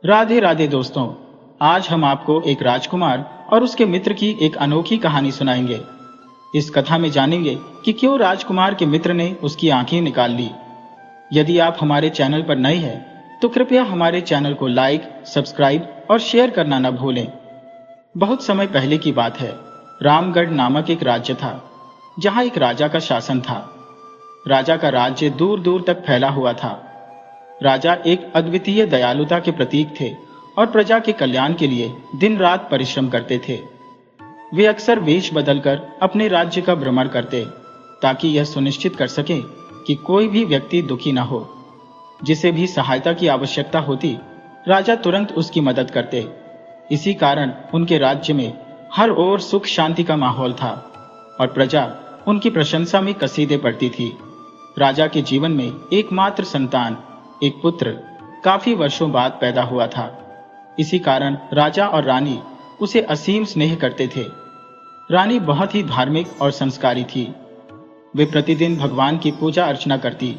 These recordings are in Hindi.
राधे राधे दोस्तों। आज हम आपको एक राजकुमार और उसके मित्र की एक अनोखी कहानी सुनाएंगे। इस कथा में जानेंगे कि क्यों राजकुमार के मित्र ने उसकी आंखें निकाल ली। यदि आप हमारे चैनल पर नए हैं तो कृपया हमारे चैनल को लाइक, सब्सक्राइब और शेयर करना न भूलें। बहुत समय पहले की बात है। रामगढ़ नामक एक राज्य था जहां एक राजा का शासन था। राजा का राज्य दूर दूर तक फैला हुआ था। राजा एक अद्वितीय दयालुता के प्रतीक थे और प्रजा के कल्याण के लिए दिन रात परिश्रम करते थे। वे अक्सर वेश बदलकर अपने राज्य का भ्रमण करते ताकि यह सुनिश्चित कर सकें कि कोई भी व्यक्ति दुखी न हो। जिसे भी सहायता की आवश्यकता होती, राजा तुरंत उसकी मदद करते। इसी कारण उनके राज्य में हर ओर सुख शांति का माहौल था और प्रजा उनकी प्रशंसा में कसीदे पड़ती थी। राजा के जीवन में एकमात्र संतान, एक पुत्र, काफी वर्षों बाद पैदा हुआ था। इसी कारण राजा और रानी उसे असीम स्नेह करते थे। रानी बहुत ही धार्मिक और संस्कारी थी। वे प्रतिदिन भगवान की पूजा अर्चना करती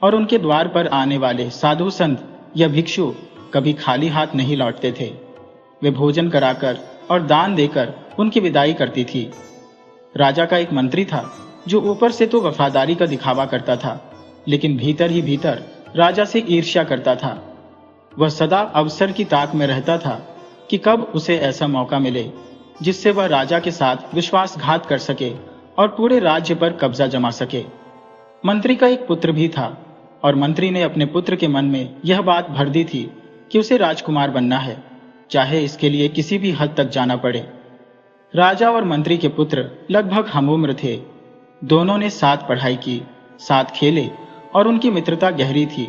और उनके द्वार पर आने वाले साधु संत या भिक्षु कभी खाली हाथ नहीं लौटते थे। वे भोजन कराकर और दान देकर उनकी विदाई करती थी। राजा का एक मंत्री था जो ऊपर से तो वफादारी का दिखावा करता था, लेकिन भीतर ही भीतर राजा से ईर्ष्या करता था। वह सदा अवसर की ताक में रहता था कि कब उसे ऐसा मौका मिले जिससे वह राजा के साथ विश्वासघात कर सके और पूरे राज्य पर कब्जा जमा सके। मंत्री का एक पुत्र भी था और मंत्री ने अपने पुत्र के मन में यह बात भर दी थी कि उसे राजकुमार बनना है, चाहे इसके लिए किसी भी हद तक जाना पड़े। राजा और मंत्री के पुत्र लगभग हमउम्र थे। दोनों ने साथ पढ़ाई की, साथ खेले और उनकी मित्रता गहरी थी।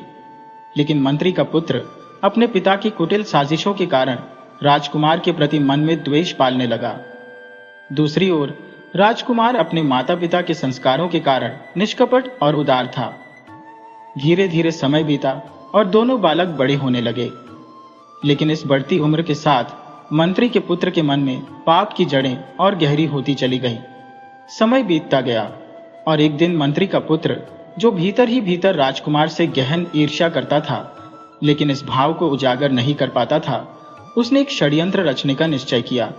लेकिन मंत्री का पुत्र अपने पिता की कुटिल साजिशों के कारण राजकुमार के प्रति मन में द्वेष पालने लगा। दूसरी ओर राजकुमार अपने माता पिता के संस्कारों के कारण निष्कपट और उदार था। धीरे धीरे समय बीता और दोनों बालक बड़े होने लगे। लेकिन इस बढ़ती उम्र के साथ मंत्री के पुत्र के मन में पाप की जड़ें और गहरी होती चली गईं। समय बीतता गया और एक दिन मंत्री का पुत्र, जो भीतर ही भीतर राजकुमार से गहन ईर्ष्या करता था लेकिन इस भाव को उजागर नहीं कर पाता था, उसने एक षड्यंत्र रचने का निश्चय किया।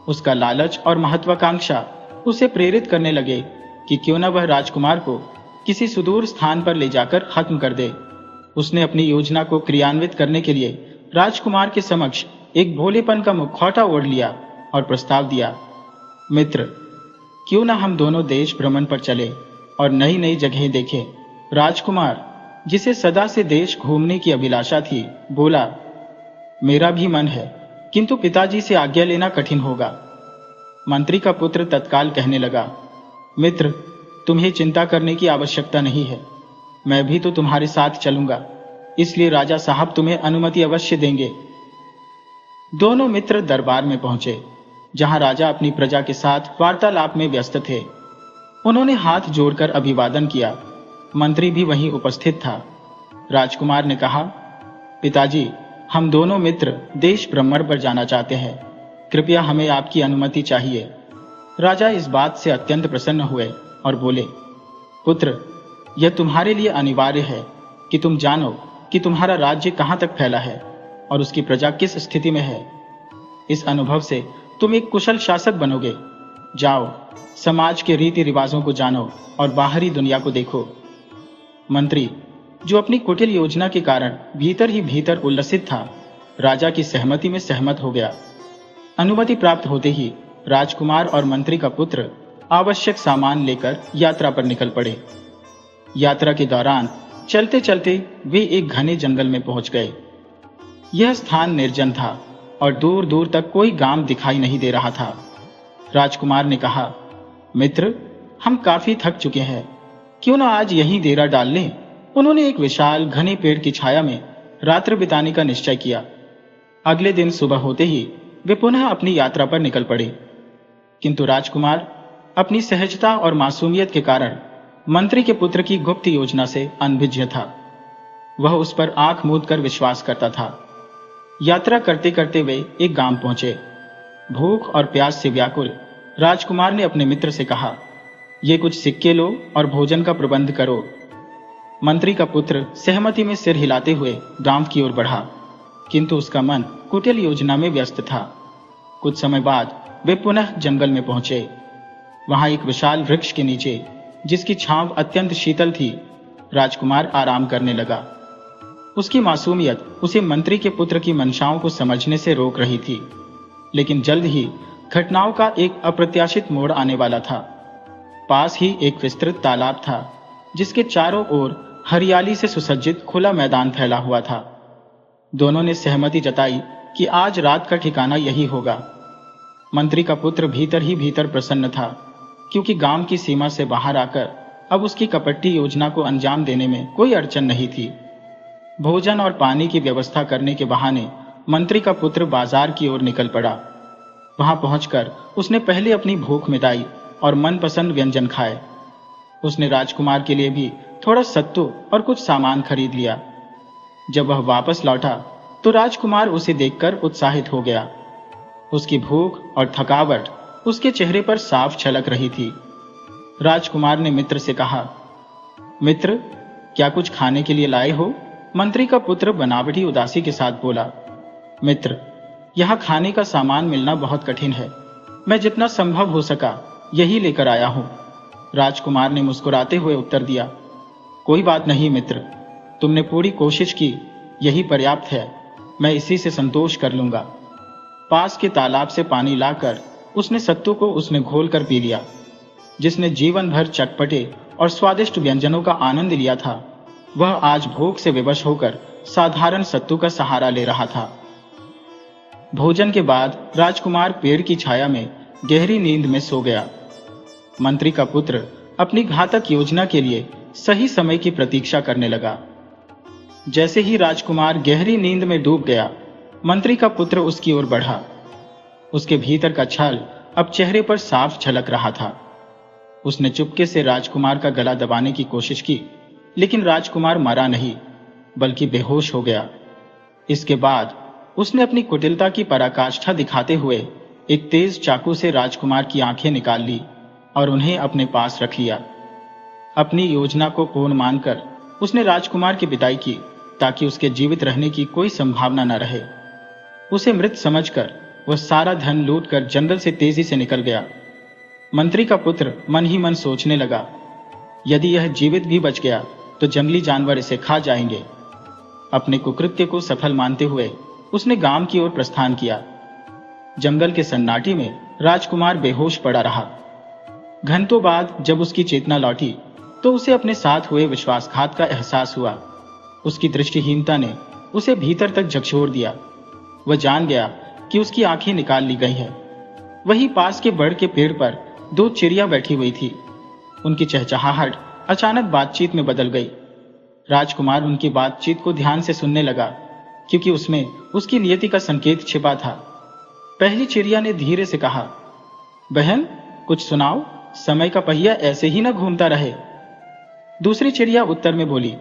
उसका लालच और महत्वाकांक्षा उसे प्रेरित करने लगे कि क्यों न वह राजकुमार को किसी सुदूर स्थान पर ले जाकर खत्म कर दे। उसने अपनी योजना को क्रियान्वित करने के लिए राजकुमार के समक्ष एक भोलेपन का मुखौटा ओढ़ लिया और प्रस्ताव दिया, मित्र, क्यों न हम दोनों देश भ्रमण पर चले और नई नई जगहें देखें। राजकुमार, जिसे सदा से देश घूमने की अभिलाषा थी, बोला, मेरा भी मन है, किंतु पिताजी से आज्ञा लेना कठिन होगा। मंत्री का पुत्र तत्काल कहने लगा, मित्र, तुम्हें चिंता करने की आवश्यकता नहीं है। मैं भी तो तुम्हारे साथ चलूंगा, इसलिए राजा साहब तुम्हें अनुमति अवश्य देंगे। दोनों मित्र दरबार में पहुंचे, जहां राजा अपनी प्रजा के साथ वार्तालाप में व्यस्त थे। उन्होंने हाथ जोड़कर अभिवादन किया। मंत्री भी वहीं उपस्थित था। राजकुमार ने कहा, पिताजी, हम दोनों मित्र देश भ्रमण पर जाना चाहते हैं। कृपया हमें आपकी अनुमति चाहिए। राजा इस बात से अत्यंत प्रसन्न हुए और बोले, पुत्र, यह तुम्हारे लिए अनिवार्य है कि तुम जानो कि तुम्हारा राज्य कहां तक फैला है और उसकी प्रजा किस स्थिति में है। इस अनुभव से तुम एक कुशल शासक बनोगे। जाओ, समाज के रीति रिवाजों को जानो और बाहरी दुनिया को देखो। मंत्री, जो अपनी कुटिल योजना के कारण भीतर ही भीतर उल्लसित था, राजा की सहमति में सहमत हो गया। अनुमति प्राप्त होते ही राजकुमार और मंत्री का पुत्र आवश्यक सामान लेकर यात्रा पर निकल पड़े। यात्रा के दौरान चलते चलते वे एक घने जंगल में पहुंच गए। यह स्थान निर्जन था और दूर दूर तक कोई गांव दिखाई नहीं दे रहा था। राजकुमार ने कहा, मित्र, हम काफी थक चुके हैं, क्यों न आज यहीं डेरा डाल लें। उन्होंने एक विशाल घने पेड़ की छाया में रात्र बिताने का निश्चय किया। अगले दिन सुबह होते ही वे पुनः अपनी यात्रा पर निकल पड़े। किंतु राजकुमार अपनी सहजता और मासूमियत के कारण मंत्री के पुत्र की गुप्त योजना से अनभिज्ञ था। वह उस पर आंख मूंद कर विश्वास करता था। यात्रा करते करते वे एक गांव पहुंचे। भूख और प्यास से व्याकुल राजकुमार ने अपने मित्र से कहा, ये कुछ सिक्के लो और भोजन का प्रबंध करो। मंत्री का पुत्र सहमति में सिर हिलाते हुए गांव की ओर बढ़ा। किंतु उसका मन कुटिल योजना में व्यस्त था। कुछ समय बाद वे पुनः जंगल में पहुंचे। वहां एक विशाल वृक्ष के नीचे, जिसकी छांव अत्यंत शीतल थी, राजकुमार आराम करने लगा। उसकी मासूमियत उसे मंत्री के पुत्र की मंशाओं को समझने से रोक रही थी, लेकिन जल्द ही घटनाओं का एक अप्रत्याशित मोड़ आने वाला था। पास ही एक विस्तृत तालाब था, जिसके चारों ओर हरियाली से सुसज्जित खुला मैदान फैला हुआ था। दोनों ने सहमति जताई कि आज रात का ठिकाना यही होगा। मंत्री का पुत्र भीतर ही भीतर प्रसन्न था, क्योंकि गांव की सीमा से बाहर आकर अब उसकी कपटी योजना को अंजाम देने में कोई अड़चन नहीं थी। भोजन और पानी की व्यवस्था करने के बहाने मंत्री का पुत्र बाजार की ओर निकल पड़ा। वहां पहुंचकर उसने पहले अपनी भूख मिटाई और मनपसंद व्यंजन खाए। उसने राजकुमार के लिए भी थोड़ा सत्तू और कुछ सामान खरीद लिया। जब वह वापस लौटा तो राजकुमार उसे देखकर उत्साहित हो गया। उसकी भूख और थकावट उसके चेहरे पर साफ झलक रही थी। राजकुमार ने मित्र से कहा, मित्र, क्या कुछ खाने के लिए लाए हो? मंत्री का पुत्र बनावटी उदासी के साथ बोला। मित्र, यहाँ खाने का सामान मिलना बहुत कठिन है। मैं जितना संभव हो सका यही लेकर आया हूं। राजकुमार ने मुस्कुराते हुए उत्तर दिया। कोई बात नहीं मित्र, तुमने पूरी कोशिश की, यही पर्याप्त है। मैं इसी से संतोष कर लूंगा। पास के तालाब से पानी लाकर उसने सत्तू को उसमें घोलकर पी लिया। जिसने जीवन भर चटपटे और स्वादिष्ट व्यंजनों का आनंद लिया था, वह आज भूख से विवश होकर साधारण सत्तू का सहारा ले रहा था। भोजन के बाद राजकुमार पेड़ की छाया में गहरी नींद में सो गया। मंत्री का पुत्र अपनी घातक योजना के लिए सही समय की प्रतीक्षा करने लगा। जैसे ही राजकुमार गहरी नींद में डूब गया, मंत्री का पुत्र उसकी ओर बढ़ा। उसके भीतर का छल अब चेहरे पर साफ झलक रहा था। उसने चुपके से राजकुमार का गला दबाने की कोशिश की, लेकिन राजकुमार मरा नहीं, बल्कि बेहोश हो गया। इसके बाद उसने अपनी कुटिलता की पराकाष्ठा दिखाते हुए एक तेज चाकू से राजकुमार की आंखें निकाल ली और उन्हें अपने पास रख लिया। अपनी योजना को पूर्ण मानकर उसने राजकुमार की विदाई की, ताकि उसके जीवित रहने की कोई संभावना न रहे। उसे मृत समझकर वह सारा धन लूटकर जंगल से तेजी से निकल गया। मंत्री का पुत्र मन ही मन सोचने लगा, यदि यह जीवित भी बच गया तो जंगली जानवर इसे खा जाएंगे। अपने कुकृत्य को सफल मानते हुए उसने गांव की ओर प्रस्थान किया। जंगल के सन्नाटे में राजकुमार बेहोश पड़ा रहा। घंटों बाद जब उसकी चेतना लौटी तो उसे अपने साथ हुए विश्वासघात का एहसास हुआ। उसकी दृष्टिहीनता ने उसे भीतर तक झकझोर दिया। वह जान गया कि उसकी आंखें निकाल ली गई हैं। वहीं पास के बड़ के पेड़ पर दो चिड़िया बैठी हुई थी। उनकी चहचहाहट अचानक बातचीत में बदल गई। राजकुमार उनकी बातचीत को ध्यान से सुनने लगा, क्योंकि उसमें उसकी नियति का संकेत छिपा था। पहली चिड़िया ने धीरे से कहा, बहन, कुछ सुनाओ, समय का पहिया ऐसे ही न घूमता रहे। दूसरी चिड़िया उत्तर में बोली,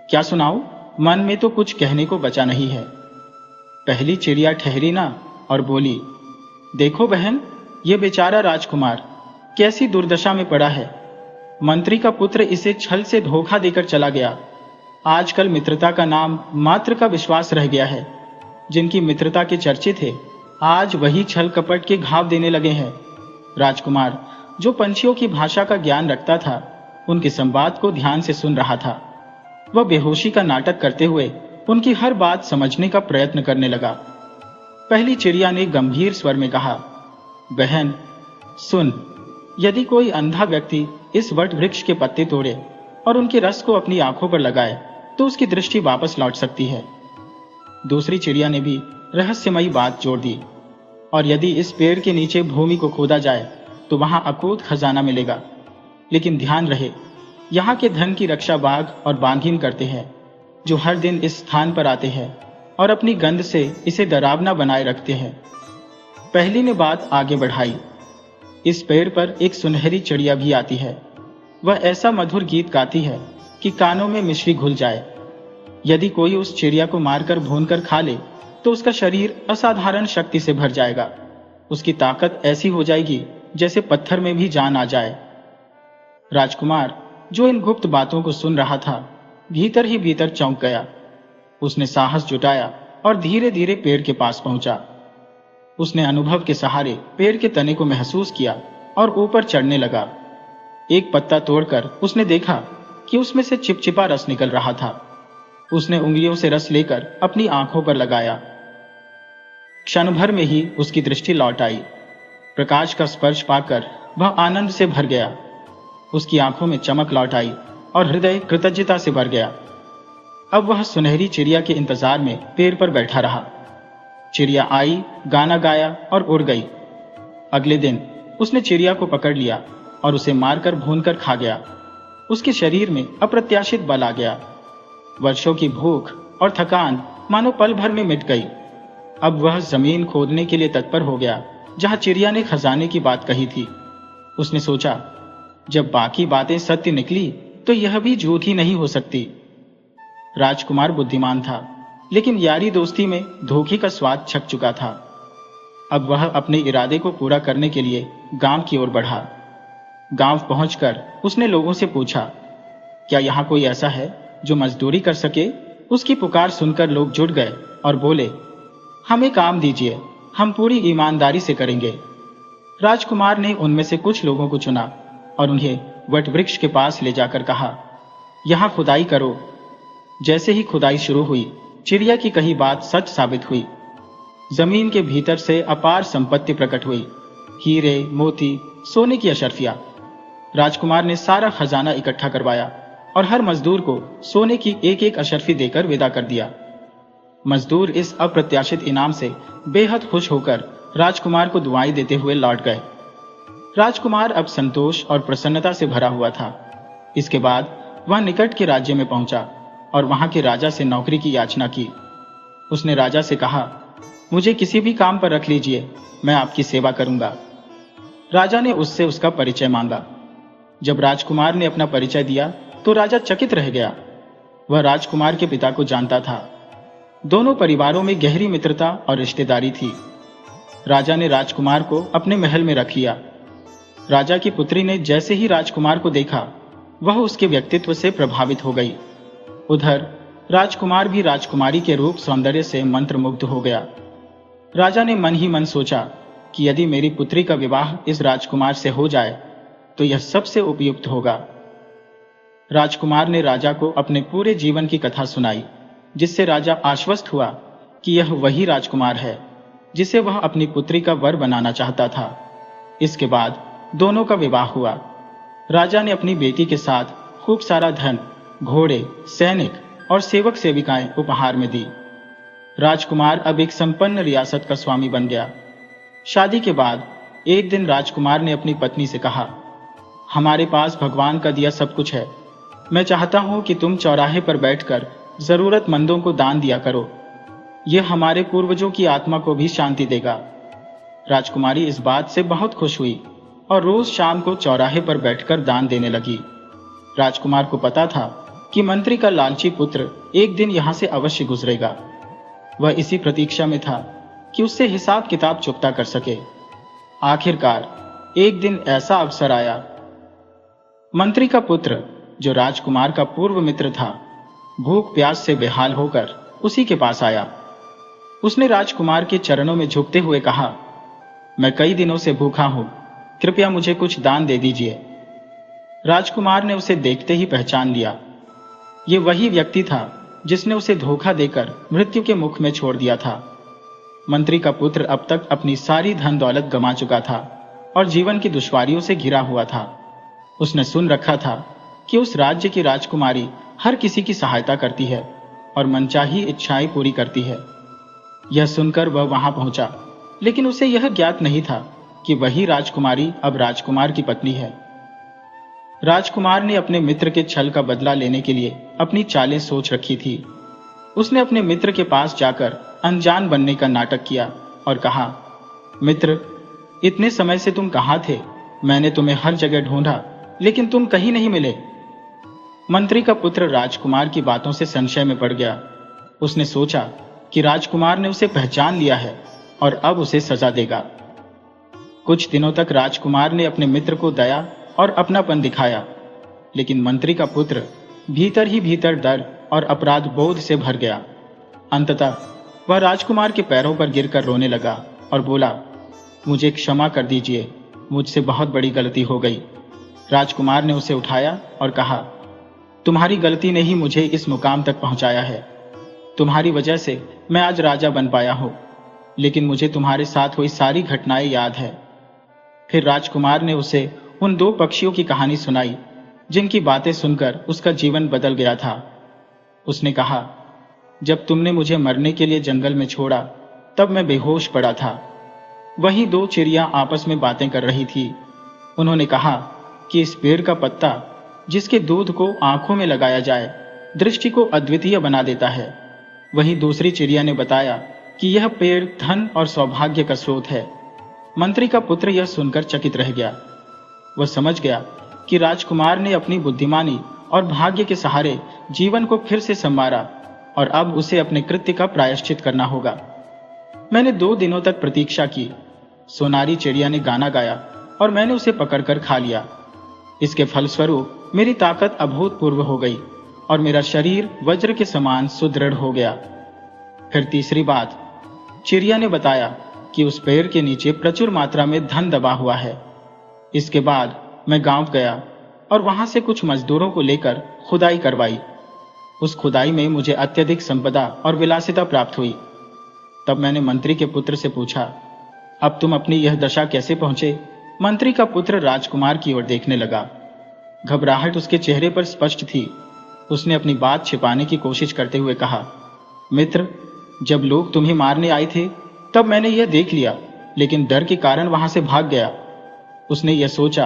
क्या सुनाऊं, मन में तो कुछ कहने को बचा नहीं है। पहली चिड़िया ठहरी ना और बोली, देखो बहन, ये बेचारा राजकुमार कैसी दुर्दशा में पड़ा है। मंत्री का पुत्र इसे छल से धोखा देकर चला गया। आजकल मित्रता का नाम मात्र का विश्वास रह गया है। जिनकी मित्रता के चर्चे थे, आज वही छल कपट के घाव देने लगे हैं। राजकुमार, जो पंछियों की भाषा का ज्ञान रखता था, उनके संवाद को ध्यान से सुन रहा था। वह बेहोशी का नाटक करते हुए उनकी हर बात समझने का प्रयत्न करने लगा। पहली चिड़िया ने गंभीर स्वर में कहा, बहन सुन, यदि कोई अंधा व्यक्ति इस वट वृक्ष के पत्ते तोड़े और उनके रस को अपनी आंखों पर लगाए तो उसकी दृष्टि वापस लौट सकती है। दूसरी चिड़िया ने भी रहस्यमयी बात जोड़ दी, और यदि इस पेड़ के नीचे भूमि को खोदा जाए तो वहां अकूत खजाना मिलेगा। लेकिन ध्यान रहे, यहाँ के धन की रक्षा बाघ और बाघिन करते हैं, जो हर दिन इस स्थान पर आते हैं और अपनी गंध से इसे डरावना बनाए रखते हैं। पहली ने बात आगे बढ़ाई, इस पेड़ पर एक सुनहरी चिड़िया भी आती है। वह ऐसा मधुर गीत गाती है कि कानों में मिश्री घुल जाए। यदि कोई उस चिड़िया को मारकर भूनकर खा ले तो उसका शरीर असाधारण शक्ति से भर जाएगा। उसकी ताकत ऐसी हो जाएगी जैसे पत्थर में भी जान आ जाए। राजकुमार, जो इन गुप्त बातों को सुन रहा था, भीतर ही भीतर चौंक गया। उसने साहस जुटाया और धीरे धीरे पेड़ के पास पहुंचा। उसने अनुभव के सहारे पेड़ के तने को महसूस किया और ऊपर चढ़ने लगा। एक पत्ता तोड़कर उसने देखा कि उसमें से चिपचिपा रस निकल रहा था। उसने उंगलियों से रस लेकर अपनी आंखों पर लगाया। क्षण भर में ही उसकी दृष्टि लौट आई। प्रकाश का स्पर्श पाकर वह आनंद से भर गया। उसकी आंखों में चमक लौट आई और हृदय कृतज्ञता से भर गया। अब वह सुनहरी चिड़िया के इंतजार में पेड़ पर बैठा रहा। चिड़िया आई, गाना गाया और उड़ गई। अगले दिन उसने चिड़िया को पकड़ लिया और उसे मारकर भूनकर खा गया। उसके शरीर में अप्रत्याशित बल आ गया। वर्षों की भूख और थकान मानो पल भर में मिट गई। अब वह जमीन खोदने के लिए तत्पर हो गया जहां चिड़िया ने खजाने की बात कही थी। उसने सोचा, जब बाकी बातें सत्य निकली तो यह भी झूठ ही नहीं हो सकती। राजकुमार बुद्धिमान था, लेकिन यारी दोस्ती में धोखे का स्वाद छक चुका था। अब वह अपने इरादे को पूरा करने के लिए गांव की ओर बढ़ा। गांव पहुंचकर उसने लोगों से पूछा, क्या यहाँ कोई ऐसा है जो मजदूरी कर सके? उसकी पुकार सुनकर लोग जुट गए और बोले, हमें काम दीजिए, हम पूरी ईमानदारी से करेंगे। राजकुमार ने उनमें से कुछ लोगों को चुना और उन्हें वटवृक्ष के पास ले जाकर कहा, यहाँ खुदाई करो। जैसे ही खुदाई शुरू हुई, चिड़िया की कही बात सच साबित हुई। जमीन के भीतर से अपार संपत्ति प्रकट हुई, हीरे, मोती, सोने की अशर्फियां। राजकुमार ने सारा खजाना इकट्ठा करवाया और हर मजदूर को सोने की एक एक अशर्फी देकर विदा कर दिया। मजदूर इस अप्रत्याशित इनाम से बेहद खुश होकर राजकुमार को दुआएं देते हुए लौट गए। राजकुमार अब संतोष और प्रसन्नता से भरा हुआ था। इसके बाद वह निकट के राज्य में पहुंचा और वहां के राजा से नौकरी की याचना की। उसने राजा से कहा, मुझे किसी भी काम पर रख लीजिए, मैं आपकी सेवा करूंगा। राजा ने उससे उसका परिचय मांगा। जब राजकुमार ने अपना परिचय दिया तो राजा चकित रह गया। वह राजकुमार के पिता को जानता था। दोनों परिवारों में गहरी मित्रता और रिश्तेदारी थी। राजा ने राजकुमार को अपने महल में रख लिया। राजा की पुत्री ने जैसे ही राजकुमार को देखा, वह उसके व्यक्तित्व से प्रभावित हो गई। उधर राजकुमार भी राजकुमारी के रूप सौंदर्य से मंत्रमुग्ध हो गया। राजा ने मन ही मन सोचा कि यदि मेरी पुत्री का विवाह इस राजकुमार से हो जाए तो यह सबसे उपयुक्त होगा। राजकुमार ने राजा को अपने पूरे जीवन की कथा सुनाई, जिससे राजा आश्वस्त हुआ कि यह वही राजकुमार है जिसे वह अपनी पुत्री का वर बनाना चाहता था। इसके बाद दोनों का विवाह हुआ। राजा ने अपनी बेटी के साथ खूब सारा धन, घोड़े, सैनिक और सेवक सेविकाएं उपहार में दी। राजकुमार अब एक संपन्न रियासत का स्वामी बन गया। शादी के बाद एक दिन राजकुमार ने अपनी पत्नी से कहा, हमारे पास भगवान का दिया सब कुछ है। मैं चाहता हूं कि तुम चौराहे पर बैठकर जरूरतमंदों को दान दिया करो। यह हमारे पूर्वजों की आत्मा को भी शांति देगा। राजकुमारी इस बात से बहुत खुश हुई और रोज शाम को चौराहे पर बैठकर दान देने लगी। राजकुमार को पता था कि मंत्री का लालची पुत्र एक दिन यहां से अवश्य गुजरेगा। वह इसी प्रतीक्षा में था कि उससे हिसाब किताब चुकता कर सके। आखिरकार एक दिन ऐसा अवसर आया। मंत्री का पुत्र, जो राजकुमार का पूर्व मित्र था, भूख प्यास से बेहाल होकर उसी के पास आया। उसने राजकुमार के चरणों में झुकते हुए कहा, मैं कई दिनों से भूखा हूं, कृपया मुझे कुछ दान दे दीजिए। राजकुमार ने उसे देखते ही पहचान लिया। ये वही व्यक्ति था जिसने उसे धोखा देकर मृत्यु के मुख में छोड़ दिया था। मंत्री का पुत्र अब तक अपनी सारी धन दौलत गंवा चुका था और जीवन की दुश्वारियों से घिरा हुआ था। उसने सुन रखा था कि उस राज्य की राजकुमारी हर किसी की सहायता करती है और मनचाही इच्छाएं पूरी करती है। यह सुनकर वह वहां पहुंचा, लेकिन उसे यह ज्ञात नहीं था कि वही राजकुमारी अब राजकुमार की पत्नी है। राजकुमार ने अपने मित्र के छल का बदला लेने के लिए अपनी चालें सोच रखी थी। उसने अपने मित्र के पास जाकर अनजान बनने का नाटक किया और कहा, मित्र, इतने समय से तुम कहाँ थे? मैंने तुम्हें हर जगह ढूंढा, लेकिन तुम कहीं नहीं मिले। मंत्री का पुत्र राजकुमार की बातों से संशय में पड़ गया। उसने सोचा कि राजकुमार ने उसे पहचान लिया है और अब उसे सजा देगा। कुछ दिनों तक राजकुमार ने अपने मित्र को दया और अपनापन दिखाया, लेकिन मंत्री का पुत्र भीतर ही भीतर डर और अपराध बोध से भर गया। अंततः वह राजकुमार के पैरों पर गिरकर रोने लगा और बोला, मुझे क्षमा कर दीजिए, मुझसे बहुत बड़ी गलती हो गई। राजकुमार ने उसे उठाया और कहा, तुम्हारी गलती ने ही मुझे इस मुकाम तक पहुंचाया है। तुम्हारी वजह से मैं आज राजा बन पाया हूं, लेकिन मुझे तुम्हारे साथ हुई सारी घटनाएं याद है। फिर राजकुमार ने उसे उन दो पक्षियों की कहानी सुनाई जिनकी बातें सुनकर उसका जीवन बदल गया था। उसने कहा, जब तुमने मुझे मरने के लिए जंगल में छोड़ा तब मैं बेहोश पड़ा था। वही दो चिड़िया आपस में बातें कर रही थी। उन्होंने कहा कि इस पेड़ का पत्ता जिसके दूध को आंखों में लगाया जाए दृष्टि को अद्वितीय बना देता है। वही दूसरी चिड़िया ने बताया कि यह पेड़ धन और सौभाग्य का स्रोत है। मंत्री का पुत्र यह सुनकर चकित रह गया। वह समझ गया कि राजकुमार ने अपनी बुद्धिमानी और भाग्य के सहारे जीवन को फिर से संवारा और अब उसे अपने कृत्य का प्रायश्चित करना होगा। मैंने 2 दिनों तक प्रतीक्षा की। सोनारी चिड़िया ने गाना गाया और मैंने उसे पकड़कर खा लिया। इसके फलस्वरूप मेरी ताकत अभूतपूर्व हो गई और मेरा शरीर वज्र के समान सुदृढ़ हो गया। फिर तीसरी बात, चिड़िया ने बताया कि उस पेड़ के नीचे प्रचुर मात्रा में धन दबा हुआ है। इसके बाद मैं गांव गया और वहां से कुछ मजदूरों को लेकर खुदाई करवाई। उस खुदाई में मुझे अत्यधिक संपदा और विलासिता प्राप्त हुई। तब मैंने मंत्री के पुत्र से पूछा, अब तुम अपनी यह दशा कैसे पहुंचे? मंत्री का पुत्र राजकुमार की ओर देखने लगा। घबराहट उसके चेहरे पर स्पष्ट थी। उसने अपनी बात छिपाने की कोशिश करते हुए कहा, मित्र, जब लोग तुम्हें मारने आए थे तब मैंने यह देख लिया, लेकिन डर के कारण वहां से भाग गया। उसने यह सोचा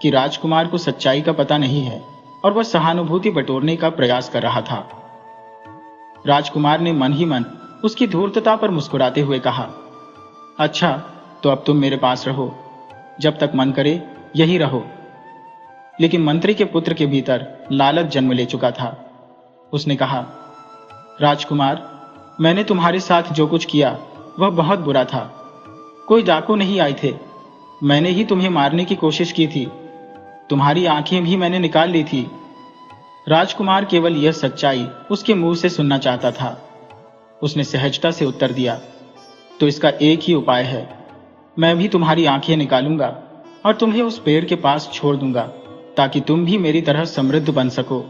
कि राजकुमार को सच्चाई का पता नहीं है और वह सहानुभूति बटोरने का प्रयास कर रहा था। राजकुमार ने मन ही मन उसकी धूर्तता पर मुस्कुराते हुए कहा, अच्छा, तो अब तुम मेरे पास रहो, जब तक मन करे यही रहो। लेकिन मंत्री के पुत्र के भीतर लालच जन्म ले चुका था। उसने कहा, राजकुमार, मैंने तुम्हारे साथ जो कुछ किया वह बहुत बुरा था। कोई डाकू नहीं आए थे। मैंने ही तुम्हें मारने की कोशिश की थी। तुम्हारी आंखें भी मैंने निकाल ली थी। राजकुमार केवल यह सच्चाई उसके मुंह से सुनना चाहता था। उसने सहजता से उत्तर दिया, तो इसका एक ही उपाय है। मैं भी तुम्हारी आंखें निकालूंगा और तुम्हें उस पेड़ के पास छोड़ दूंगा ताकि तुम भी मेरी तरह समृद्ध बन सको।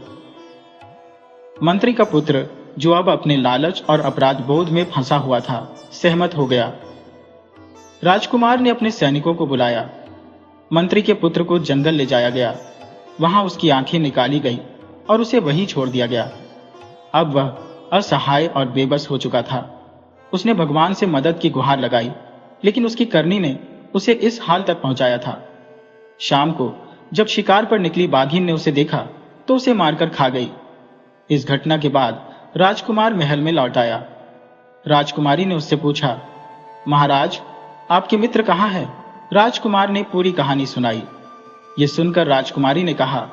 मंत्री का पुत्र, जो अब अपने लालच और अपराध बोध में फंसा हुआ था, सहमत हो गया। राजकुमार ने अपने सैनिकों को बुलाया। मंत्री के पुत्र को जंगल ले जाया गया। वहां उसकी आंखें निकाली गई और उसे वहीं छोड़ दिया गया। अब वह असहाय और बेबस हो चुका था। उसने भगवान से मदद की गुहार लगाई, लेकिन उसकी करनी ने उसे इस हाल तक पहुंचाया था। शाम को जब शिकार पर निकली बाघिन ने उसे देखा तो उसे मारकर खा गई। इस घटना के बाद राजकुमार महल में लौट आया। राजकुमारी ने उससे पूछा, महाराज, आपके मित्र कहाँ हैं? राजकुमार ने पूरी कहानी सुनाई। ये सुनकर राजकुमारी ने कहा,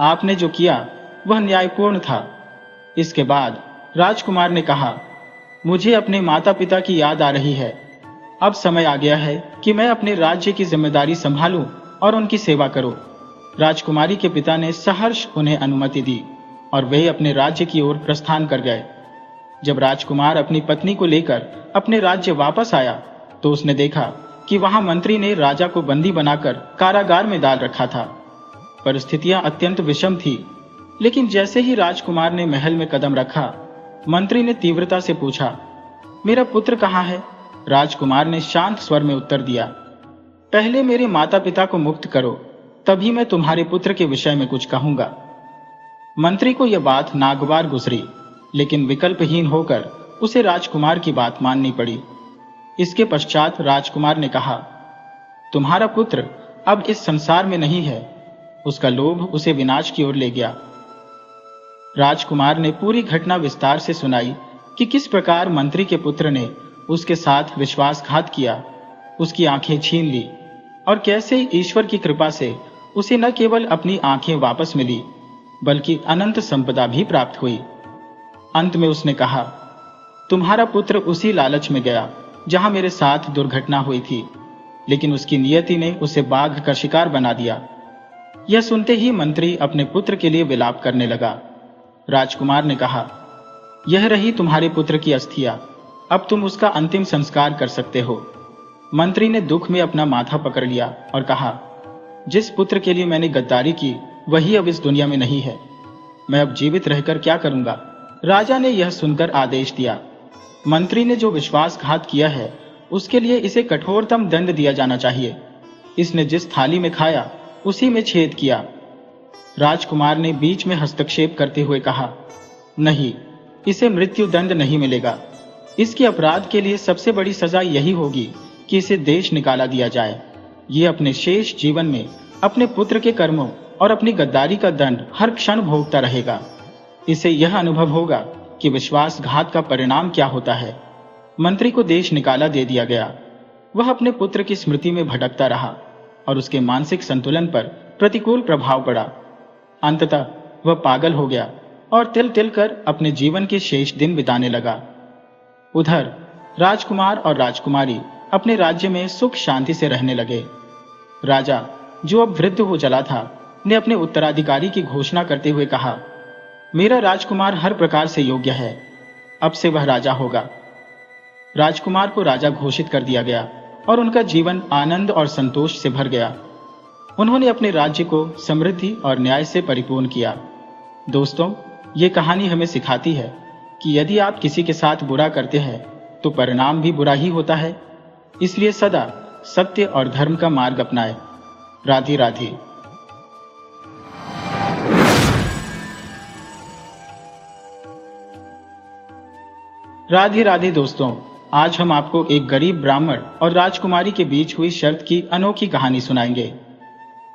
आपने जो किया वह न्यायपूर्ण था। इसके बाद राजकुमार ने कहा, मुझे अपने माता पिता की याद आ रही है। अब समय आ गया है कि मैं अपने राज्य की जिम्मेदारी संभालूं और उनकी सेवा करूं। राजकुमारी के पिता ने सहर्ष उन्हें अनुमति दी और वे अपने राज्य की ओर प्रस्थान कर गए। जब राजकुमार अपनी पत्नी को लेकर अपने राज्य वापस आया तो उसने देखा कि वहां मंत्री ने राजा को बंदी बनाकर कारागार में डाल रखा था। परिस्थितियां अत्यंत विषम थी, लेकिन जैसे ही राजकुमार ने महल में कदम रखा, मंत्री ने तीव्रता से पूछा, मेरा पुत्र कहाँ है? राजकुमार ने शांत स्वर में उत्तर दिया, पहले मेरे माता पिता को मुक्त करो, तभी मैं तुम्हारे पुत्र के विषय में कुछ कहूंगा। मंत्री को यह बात नागवार गुजरी, लेकिन विकल्पहीन होकर उसे राजकुमार की बात माननी पड़ी। इसके पश्चात राजकुमार ने कहा, तुम्हारा पुत्र अब इस संसार में नहीं है। उसका लोभ उसे विनाश की ओर ले गया। राजकुमार ने पूरी घटना विस्तार से सुनाई कि किस प्रकार मंत्री के पुत्र ने उसके साथ विश्वासघात किया, उसकी आंखें छीन ली और कैसे ईश्वर की कृपा से उसे न केवल अपनी आंखें वापस मिली बल्कि अनंत संपदा भी प्राप्त हुई। अंत में उसने कहा, तुम्हारा पुत्र उसी लालच में गया जहां मेरे साथ दुर्घटना हुई थी, लेकिन उसकी नियति ने उसे बाघ का शिकार बना दिया। यह सुनते ही मंत्री अपने पुत्र के लिए विलाप करने लगा। राजकुमार ने कहा, यह रही तुम्हारे पुत्र की अस्थियां। अब तुम उसका अंतिम संस्कार कर सकते हो। मंत्री ने दुख में अपना माथा पकड़ लिया और कहा, जिस पुत्र के लिए मैंने गद्दारी की वही अब इस दुनिया में नहीं है। मैं अब जीवित रहकर क्या करूंगा? राजा ने यह सुनकर आदेश दिया, मंत्री ने जो विश्वासघात किया है उसके लिए इसे कठोरतम दंड दिया जाना चाहिए। इसने जिस थाली में खाया उसी में छेद किया। राजकुमार ने बीच में हस्तक्षेप करते हुए कहा, नहीं, इसे मृत्यु दंड नहीं मिलेगा। इसके अपराध के लिए सबसे बड़ी सजा यही होगी कि इसे देश निकाला दिया जाए। ये अपने शेष जीवन में अपने पुत्र के कर्मों और अपनी गद्दारी का दंड हर क्षण भोगता रहेगा। इसे यह अनुभव होगा कि विश्वासघात का परिणाम क्या होता है। मंत्री को देश निकाला दे दिया गया। वह अपने पुत्र की स्मृति में भटकता रहा और उसके मानसिक संतुलन पर प्रतिकूल प्रभाव पड़ा। अंततः वह पागल हो गया और तिल तिल कर अपने जीवन के शेष दिन बिताने लगा। उधर राजकुमार और राजकुमारी अपने राज्य में सुख शांति से रहने लगे। राजा, जो अब वृद्ध हो चला था, ने अपने उत्तराधिकारी की घोषणा करते हुए कहा, मेरा राजकुमार हर प्रकार से योग्य है, अब से वह राजा होगा। राजकुमार को राजा घोषित कर दिया गया और उनका जीवन आनंद और संतोष से भर गया। उन्होंने अपने राज्य को समृद्धि और न्याय से परिपूर्ण किया। दोस्तों, ये कहानी हमें सिखाती है कि यदि आप किसी के साथ बुरा करते हैं तो परिणाम भी बुरा ही होता है। इसलिए सदा सत्य और धर्म का मार्ग अपनाएं। राधे राधे। राधे राधे दोस्तों, आज हम आपको एक गरीब ब्राह्मण और राजकुमारी के बीच हुई शर्त की अनोखी कहानी सुनाएंगे।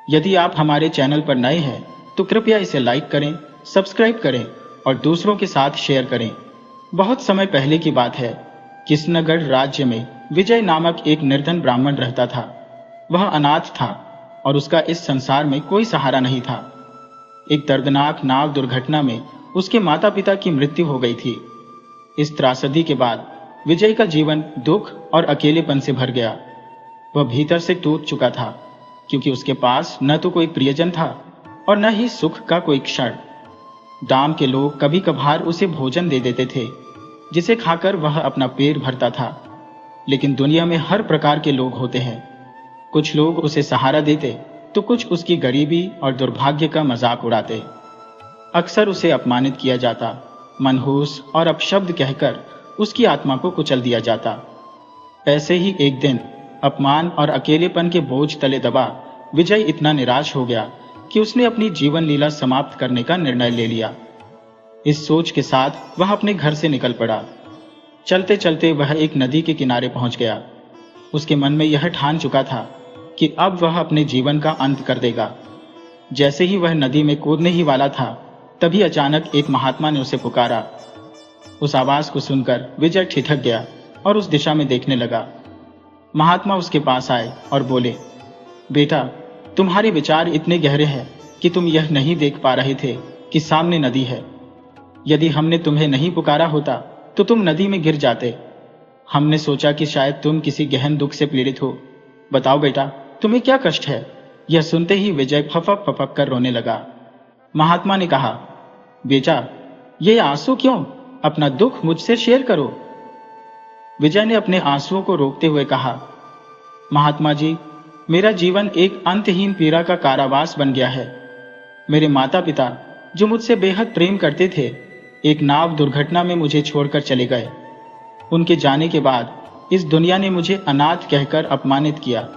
यदि आप हमारे चैनल पर नए हैं तो कृपया इसे लाइक करें, सब्सक्राइब करें और दूसरों के साथ शेयर करें। बहुत समय पहले की बात है। कृष्णगढ़ राज्य में विजय नामक एक निर्धन ब्राह्मण रहता था। वह अनाथ था और उसका इस संसार में कोई सहारा नहीं था। एक दर्दनाक नाव दुर्घटना में उसके माता पिता की मृत्यु हो गई थी। इस त्रासदी के बाद विजय का जीवन दुख और अकेलेपन से भर गया। वह भीतर से टूट चुका था क्योंकि उसके पास न तो कोई प्रियजन था और न ही सुख का कोई क्षण। गांव के लोग कभी कभार उसे भोजन दे देते थे जिसे खाकर वह अपना पेट भरता था। लेकिन दुनिया में हर प्रकार के लोग होते हैं। कुछ लोग उसे सहारा देते तो कुछ उसकी गरीबी और दुर्भाग्य का मजाक उड़ाते। अक्सर उसे अपमानित किया जाता, मनहूस और अपशब्द कहकर उसकी आत्मा को कुचल दिया जाता। ऐसे ही एक दिन अपमान और अकेलेपन के बोझ तले दबा विजय इतना निराश हो गया कि उसने अपनी जीवन लीला समाप्त करने का निर्णय ले लिया। इस सोच के साथ वह अपने घर से निकल पड़ा। चलते चलते वह एक नदी के किनारे पहुंच गया। उसके मन में यह ठान चुका था कि अब वह अपने जीवन का अंत कर देगा। जैसे ही वह नदी में कूदने ही वाला था, तभी अचानक एक महात्मा ने उसे पुकारा। उस आवाज को सुनकर विजय ठिठक गया और उस दिशा में देखने लगा। महात्मा उसके पास आए और बोले, बेटा, तुम्हारे विचार इतने गहरे हैं कि तुम यह नहीं देख पा रहे थे कि सामने नदी है। यदि हमने तुम्हें नहीं पुकारा होता तो तुम नदी में गिर जाते। हमने सोचा कि शायद तुम किसी गहन दुख से पीड़ित हो। बताओ बेटा, तुम्हें क्या कष्ट है? यह सुनते ही विजय फपक फपक कर रोने लगा। महात्मा ने कहा, बेटा, ये आंसू क्यों? अपना दुख मुझसे शेयर करो। विजय ने अपने आंसुओं को रोकते हुए कहा, महात्मा जी, मेरा जीवन एक अंतहीन पीड़ा का कारावास बन गया है। मेरे माता पिता, जो मुझसे बेहद प्रेम करते थे, एक नाव दुर्घटना में मुझे छोड़कर चले गए। उनके जाने के बाद इस दुनिया ने मुझे अनाथ कहकर अपमानित किया।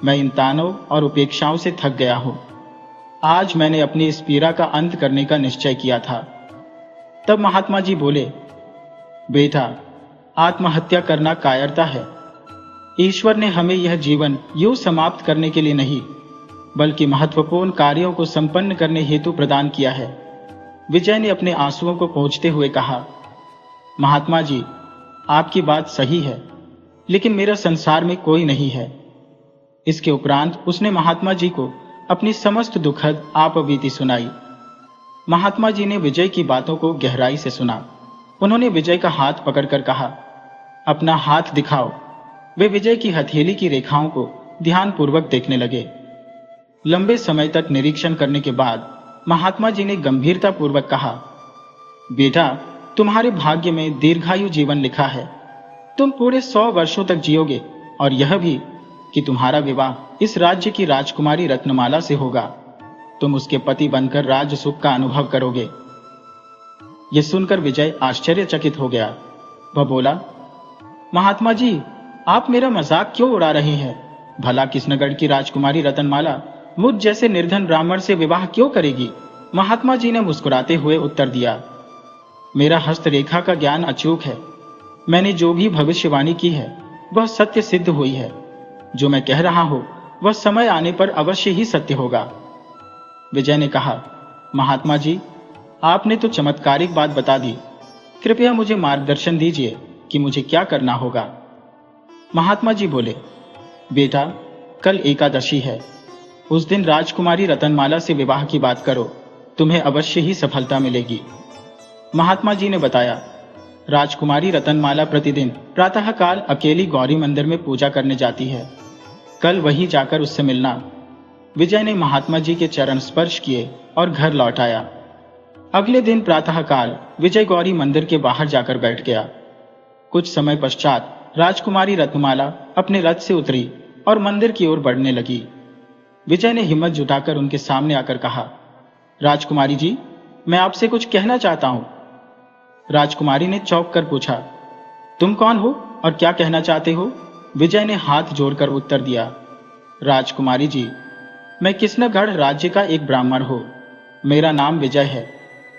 मैं इन तानों और उपेक्षाओं से थक गया हूं। आज मैंने अपनी इस पीड़ा का अंत करने का निश्चय किया था। तब महात्मा जी बोले, बेटा, आत्महत्या करना कायरता है। ईश्वर ने हमें यह जीवन यूं समाप्त करने के लिए नहीं, बल्कि महत्वपूर्ण कार्यों को संपन्न करने हेतु प्रदान किया है। विजय ने अपने आंसुओं को पोंछते हुए कहा, महात्मा जी, आपकी बात सही है, लेकिन मेरा संसार में कोई नहीं है। इसके उपरांत उसने महात्मा जी को अपनी समस्त दुखद आपबीती सुनाई। महात्मा जी ने विजय की बातों को गहराई से सुना। उन्होंने विजय का हाथ पकड़कर कहा, अपना हाथ दिखाओ। वे विजय की हथेली की रेखाओं को ध्यानपूर्वक देखने लगे। लंबे समय तक निरीक्षण करने के बाद महात्मा जी ने गंभीरता पूर्वक कहा, बेटा, तुम्हारे भाग्य में दीर्घायु जीवन लिखा है। तुम पूरे 100 वर्षों तक जियोगे, और यह भी कि तुम्हारा विवाह इस राज्य की राजकुमारी रत्नमाला से होगा। तुम उसके पति बनकर राज सुख का अनुभव करोगे। यह सुनकर विजय आश्चर्यचकित हो गया। वह बोला, महात्मा जी, आप मेरा मजाक क्यों उड़ा रहे हैं? भला कृष्णगढ़ की राजकुमारी रतनमाला मुझ जैसे निर्धन ब्राह्मण से विवाह क्यों करेगी? महात्मा जी ने मुस्कुराते हुए उत्तर दिया, मेरा हस्तरेखा का ज्ञान अचूक है। मैंने जो भी भविष्यवाणी की है वह सत्य सिद्ध हुई है। जो मैं कह रहा हूं वह समय आने पर अवश्य ही सत्य होगा। विजय ने कहा, महात्मा जी, आपने तो चमत्कारिक बात बता दी। कृपया मुझे मार्गदर्शन दीजिए कि मुझे क्या करना होगा। महात्मा जी बोले, बेटा, कल एकादशी है। उस दिन राजकुमारी रतनमाला से विवाह की बात करो, तुम्हें अवश्य ही सफलता मिलेगी। महात्मा जी ने बताया, राजकुमारी रतनमाला प्रतिदिन प्रातःकाल अकेली गौरी मंदिर में पूजा करने जाती है। कल वहीं जाकर उससे मिलना। विजय ने महात्मा जी के चरण स्पर्श किए और घर लौट आया। अगले दिन प्रातःकाल विजय गौरी मंदिर के बाहर जाकर बैठ गया। कुछ समय पश्चात राजकुमारी रत्नमाला अपने रथ से उतरी और मंदिर की ओर बढ़ने लगी। विजय ने हिम्मत जुटाकर उनके सामने आकर कहा, राजकुमारी जी, मैं आपसे कुछ कहना चाहता हूं। राजकुमारी ने चौंक कर पूछा, तुम कौन हो और क्या कहना चाहते हो? विजय ने हाथ जोड़कर उत्तर दिया, राजकुमारी जी, मैं कृष्णगढ़ राज्य का एक ब्राह्मण हूं। मेरा नाम विजय है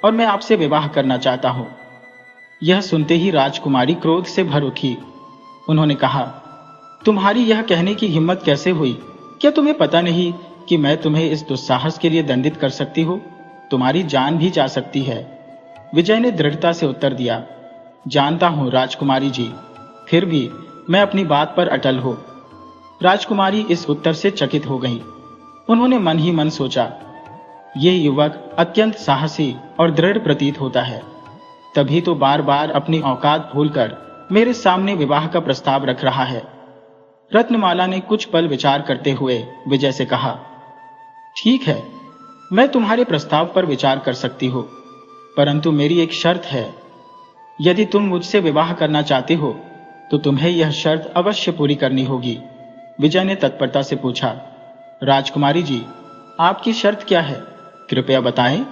और मैं आपसे विवाह करना चाहता हूं। यह सुनते ही राजकुमारी क्रोध से भर उठी। उन्होंने कहा, तुम्हारी यह कहने की हिम्मत कैसे हुई? क्या तुम्हें पता नहीं कि मैं तुम्हें इस दुस्साहस के लिए दंडित कर सकती हूँ? तुम्हारी जान भी जा सकती है। विजय ने दृढ़ता से उत्तर दिया, जानता हूं राजकुमारी जी, फिर भी मैं अपनी बात पर अटल हूं। राजकुमारी इस उत्तर से चकित हो गई। उन्होंने मन ही मन सोचा, ये युवक अत्यंत साहसी और दृढ़ प्रतीत होता है, तभी तो बार बार अपनी औकात भूलकर मेरे सामने विवाह का प्रस्ताव रख रहा है। रत्नमाला ने कुछ पल विचार करते हुए विजय से कहा, ठीक है, मैं तुम्हारे प्रस्ताव पर विचार कर सकती हूं, परंतु मेरी एक शर्त है। यदि तुम मुझसे विवाह करना चाहते हो तो तुम्हें यह शर्त अवश्य पूरी करनी होगी। विजय ने तत्परता से पूछा, राजकुमारी जी, आपकी शर्त क्या है? कृपया बताएं।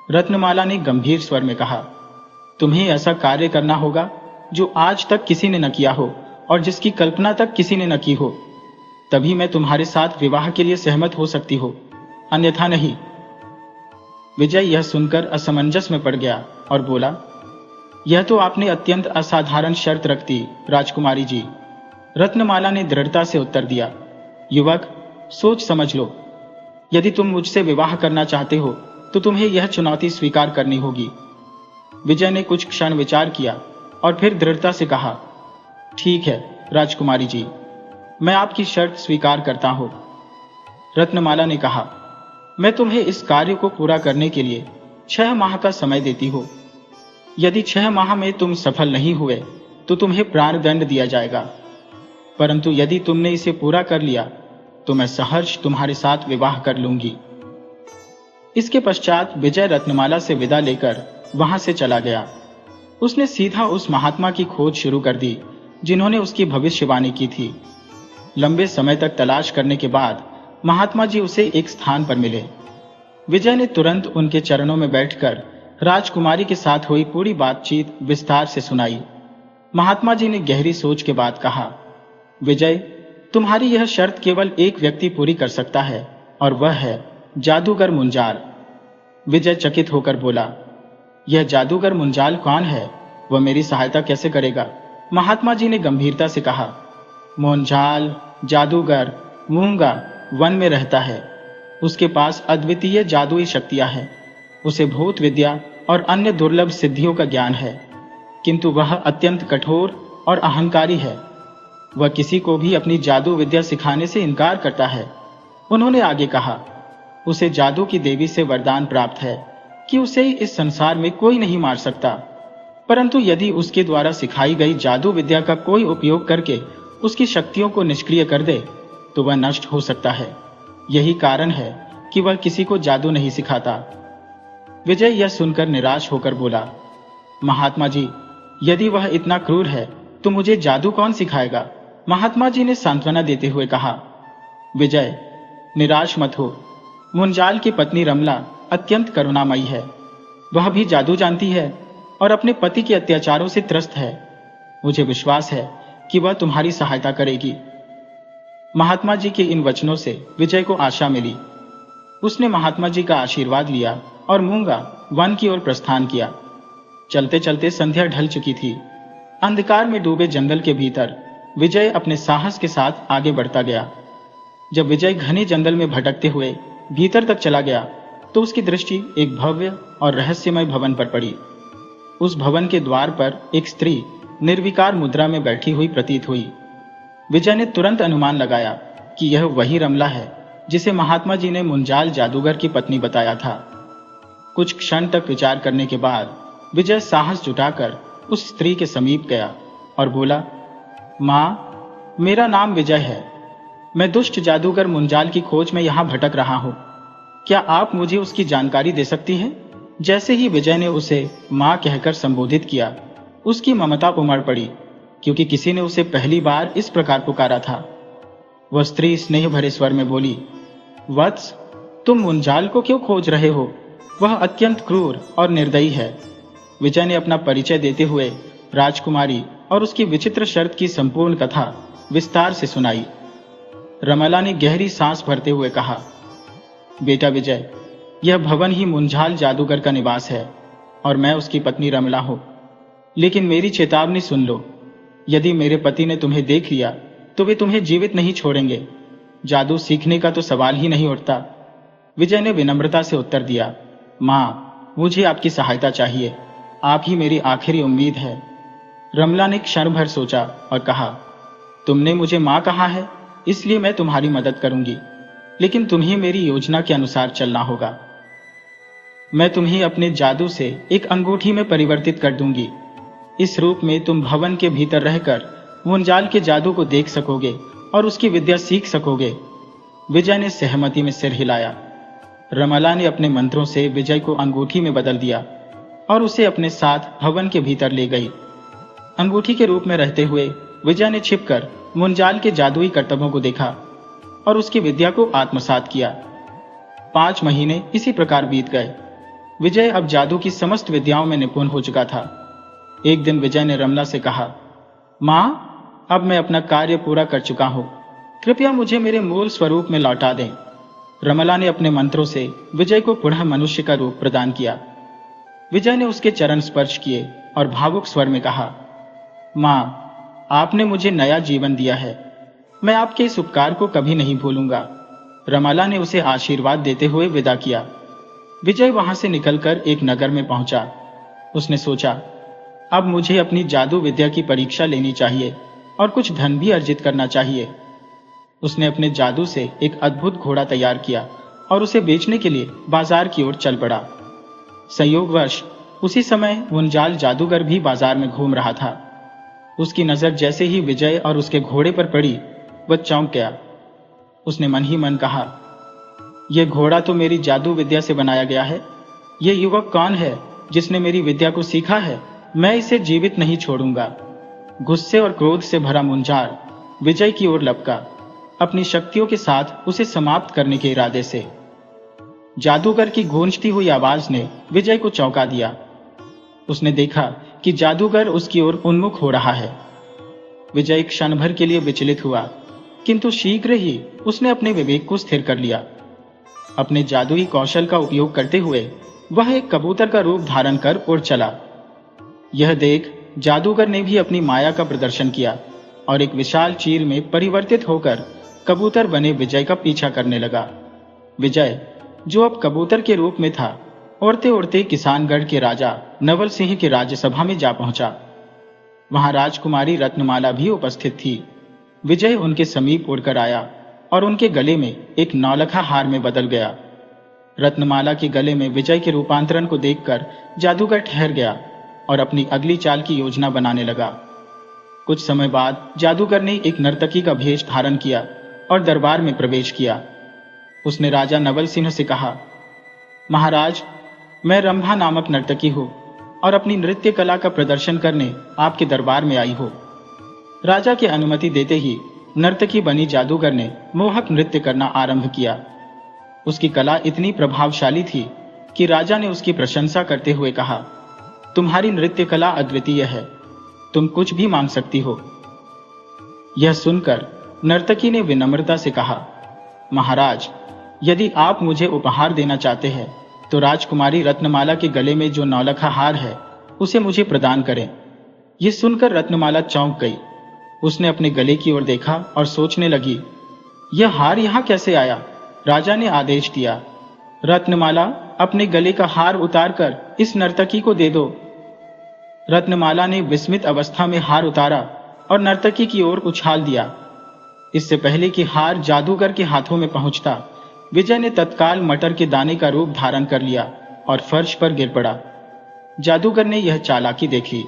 रत्नमाला ने गंभीर स्वर में कहा, तुम्हें ऐसा कार्य करना होगा जो आज तक किसी ने न किया हो और जिसकी कल्पना तक किसी ने न की हो। तभी मैं तुम्हारे साथ विवाह के लिए सहमत हो सकती हूँ, अन्यथा नहीं। विजय यह सुनकर असमंजस में पड़ गया और बोला, यह तो आपने अत्यंत असाधारण शर्त रख दी राजकुमारी जी। रत्नमाला ने दृढ़ता से उत्तर दिया, युवक, सोच समझ लो। यदि तुम मुझसे विवाह करना चाहते हो तो तुम्हें यह चुनौती स्वीकार करनी होगी। विजय ने कुछ क्षण विचार किया और फिर दृढ़ता से कहा, ठीक है राजकुमारी जी, मैं आपकी शर्त स्वीकार करता हूं। रत्नमाला ने कहा, मैं तुम्हें इस कार्य को पूरा करने के लिए 6 माह का समय देती हूं। यदि 6 माह में तुम सफल नहीं हुए तो तुम्हें प्राणदंड दिया जाएगा, परंतु यदि तुमने इसे पूरा कर लिया तो मैं सहर्ष तुम्हारे साथ विवाह कर लूंगी। इसके पश्चात विजय रत्नमाला से विदा लेकर वहां से चला गया। उसने सीधा उस महात्मा की खोज शुरू कर दी जिन्होंने उसकी भविष्यवाणी की थी। लंबे समय तक तलाश करने के बाद महात्मा जी उसे एक स्थान पर मिले। विजय ने तुरंत उनके चरणों में बैठकर राजकुमारी के साथ हुई पूरी बातचीत विस्तार से सुनाई। महात्मा जी ने गहरी सोच के बाद कहा, विजय, तुम्हारी यह शर्त केवल एक व्यक्ति पूरी कर सकता है और वह है जादूगर मुंजाल। विजय चकित होकर बोला, यह जादूगर मुंजाल कौन है? वह मेरी सहायता कैसे करेगा? महात्मा जी ने गंभीरता से कहा, मुंजाल जादूगर मूंगा वन में रहता है। उसके पास अद्वितीय जादुई शक्तियां हैं। उसे भूत विद्या और अन्य दुर्लभ सिद्धियों का ज्ञान है, किंतु वह अत्यंत कठोर और अहंकारी है। वह किसी को भी अपनी जादू विद्या सिखाने से इनकार करता है। उन्होंने आगे कहा, उसे जादू की देवी से वरदान प्राप्त है कि उसे इस संसार में कोई नहीं मार सकता, परंतु यदि उसके द्वारा सिखाई गई जादू विद्या का कोई उपयोग करके उसकी शक्तियों को निष्क्रिय कर दे तो वह नष्ट हो सकता है। यही कारण है कि वह किसी को जादू नहीं सिखाता। विजय यह सुनकर निराश होकर बोला, महात्मा जी, यदि वह इतना क्रूर है तो मुझे जादू कौन सिखाएगा? महात्मा जी ने सांत्वना देते हुए कहा। विजय, निराश मत हो। मुंजाल की पत्नी रमला अत्यंत करुणामयी है। वह भी जादू जानती है और अपने पति के अत्याचारों से त्रस्त है। मुझे विश्वास है कि वह तुम्हारी सहायता करेगी। महात्मा जी के इन वचनों से विजय को आशा मिली। उसने महात्मा जी का आशीर्वाद लिया और मूंगा वन की ओर प्रस्थान किया। चलते चलते संध्या ढल चुकी थी। अंधकार में डूबे जंगल के भीतर विजय अपने साहस के साथ आगे बढ़ता गया। जब विजय घने जंगल में भटकते हुए भीतर तक चला गया तो उसकी दृष्टि एक भव्य और रहस्यमय भवन पर पड़ी। उस भवन के द्वार पर एक स्त्री निर्विकार मुद्रा में बैठी हुई प्रतीत हुई। विजय ने तुरंत अनुमान लगाया कि यह वही रमला है जिसे महात्मा जी ने मुंजाल जादूगर की पत्नी बताया था। कुछ क्षण तक विचार करने के बाद विजय साहस जुटाकर उस स्त्री के समीप गया और बोला, माँ, मेरा नाम विजय है। मैं दुष्ट जादूगर मुंजाल की खोज में यहाँ भटक रहा हूँ। क्या आप मुझे उसकी जानकारी दे सकती हैं? जैसे ही विजय ने उसे माँ कहकर संबोधित किया, उसकी ममता उमड़ पड़ी, क्योंकि किसी ने उसे पहली बार इस प्रकार पुकारा था। वह स्त्री स्नेह भरे स्वर में बोली, वत्स, तुम मुंजाल को क्यों खोज रहे हो? वह अत्यंत क्रूर और निर्दयी है। विजय ने अपना परिचय देते हुए राजकुमारी और उसकी विचित्र शर्त की संपूर्ण कथा विस्तार से सुनाई। रमला ने गहरी सांस भरते हुए कहा, बेटा विजय, यह भवन ही मुंजाल जादूगर का निवास है और मैं उसकी पत्नी रमला हूं। लेकिन मेरी चेतावनी सुन लो। यदि मेरे पति ने तुम्हें देख लिया तो वे तुम्हें जीवित नहीं छोड़ेंगे। जादू सीखने का तो सवाल ही नहीं उठता। विजय ने विनम्रता से उत्तर दिया, माँ, मुझे आपकी सहायता चाहिए। आप ही मेरी आखिरी उम्मीद है। रमला ने क्षण भर सोचा और कहा, तुमने मुझे माँ कहा है, इसलिए मैं तुम्हारी मदद करूंगी, लेकिन तुम्हें मेरी योजना के अनुसार चलना होगा। मैं तुम्हें अपने जादू से एक अंगूठी में परिवर्तित कर दूंगी। इस रूप में तुम भवन के भीतर रहकर मुंजाल के जादू को देख सकोगे और उसकी विद्या सीख सकोगे। विजय ने सहमति में सिर हिलाया। रमला ने अपने मंत्रों से विजय को अंगूठी में बदल दिया और उसे अपने साथ भवन के भीतर ले गई। अंगूठी के रूप में रहते हुए विजय ने छिपकर मुंजाल के जादुई कर्तव्यों को देखा और उसकी विद्या को आत्मसात किया। 5 महीने इसी प्रकार बीत गए। विजय अब जादू की समस्त विद्याओं में निपुण हो चुका था। एक दिन विजय ने रमला से कहा, माँ, अब मैं अपना कार्य पूरा कर चुका हूं। कृपया मुझे मेरे मूल स्वरूप में लौटा दें। रमला ने अपने मंत्रों से विजय को पुनः मनुष्य का रूप प्रदान किया। विजय ने उसके चरण स्पर्श किए और भावुक स्वर में कहा, माँ, आपने मुझे नया जीवन दिया है। मैं आपके इस उपकार को कभी नहीं भूलूंगा। रमला ने उसे आशीर्वाद देते हुए विदा किया। विजय वहां से निकलकर एक नगर में पहुंचा। उसने सोचा, अब मुझे अपनी जादू विद्या की परीक्षा लेनी चाहिए और कुछ धन भी अर्जित करना चाहिए। उसने अपने जादू से एक अद्भुत घोड़ा तैयार किया और उसे बेचने के लिए बाजार की ओर चल पड़ा। संयोगवश उसी समय मुंजाल जादूगर भी बाजार में घूम रहा था। उसकी नजर जैसे ही विजय और उसके घोड़े पर पड़ी, वह चौंक गया। उसने मन ही मन कहा, यह घोड़ा तो मेरी जादू विद्या से बनाया गया है। यह युवक कौन है जिसने मेरी विद्या को सीखा है? मैं इसे जीवित नहीं छोड़ूंगा। गुस्से और क्रोध से भरा मुंजाल विजय की ओर लपका, अपनी शक्तियों के साथ उसे समाप्त करने के इरादे से। जादूगर की गूंजती हुई आवाज ने विजय को चौंका दिया। उसने देखा कि जादूगर उसकी ओर उन्मुख हो रहा है। विजय क्षण भर के लिए विचलित हुआ, किंतु शीघ्र ही उसने अपने विवेक को स्थिर कर लिया। अपने जादुई कौशल का उपयोग करते हुए वह एक कबूतर का रूप धारण कर उड़ चला। यह देख जादूगर ने भी अपनी माया का प्रदर्शन किया और एक विशाल चील में परिवर्तित होकर कबूतर बने विजय का पीछा करने लगा। विजय, जो अब कबूतर के रूप में था, उड़ते उड़ते किसानगढ़ के राजा नवल सिंह के राज्यसभा में जा पहुंचा। वहां राजकुमारी रत्नमाला भी उपस्थित थी। विजय उनके समीप उड़कर आया और उनके गले में एक नौलखा हार में बदल गया। रत्नमाला के गले में विजय के रूपांतरण को देखकर जादूगर ठहर गया और अपनी अगली चाल की योजना बनाने लगा। कुछ समय बाद जादूगर ने एक नर्तकी का भेष धारण किया और दरबार में प्रवेश किया। उसने राजा नवल सिंह से कहा, महाराज, मैं रंभा नामक नर्तकी हूँ और अपनी नृत्य कला का प्रदर्शन करने आपके दरबार में आई हूँ। राजा की अनुमति देते ही नर्तकी बनी जादूगर ने मोहक नृत्य करना आरंभ किया। उसकी कला इतनी प्रभावशाली थी कि राजा ने उसकी प्रशंसा करते हुए कहा, तुम्हारी नृत्य कला अद्वितीय है, तुम कुछ भी मांग सकती हो। यह सुनकर नर्तकी ने विनम्रता से कहा, महाराज, यदि आप मुझे उपहार देना चाहते हैं तो राजकुमारी रत्नमाला के गले में जो नौलखा हार है उसे मुझे प्रदान करें। यह सुनकर रत्नमाला चौंक गई। उसने अपने गले की ओर देखा और सोचने लगी, यह हार यहां कैसे आया? राजा ने आदेश दिया, रत्नमाला, अपने गले का हार उतारकर इस नर्तकी को दे दो। रत्नमाला ने विस्मित अवस्था में हार उतारा और नर्तकी की ओर उछाल दिया। इससे पहले कि हार जादूगर के हाथों में पहुंचता, विजय ने तत्काल मटर के दाने का रूप धारण कर लिया और फर्श पर गिर पड़ा। जादूगर ने यह चालाकी देख ली।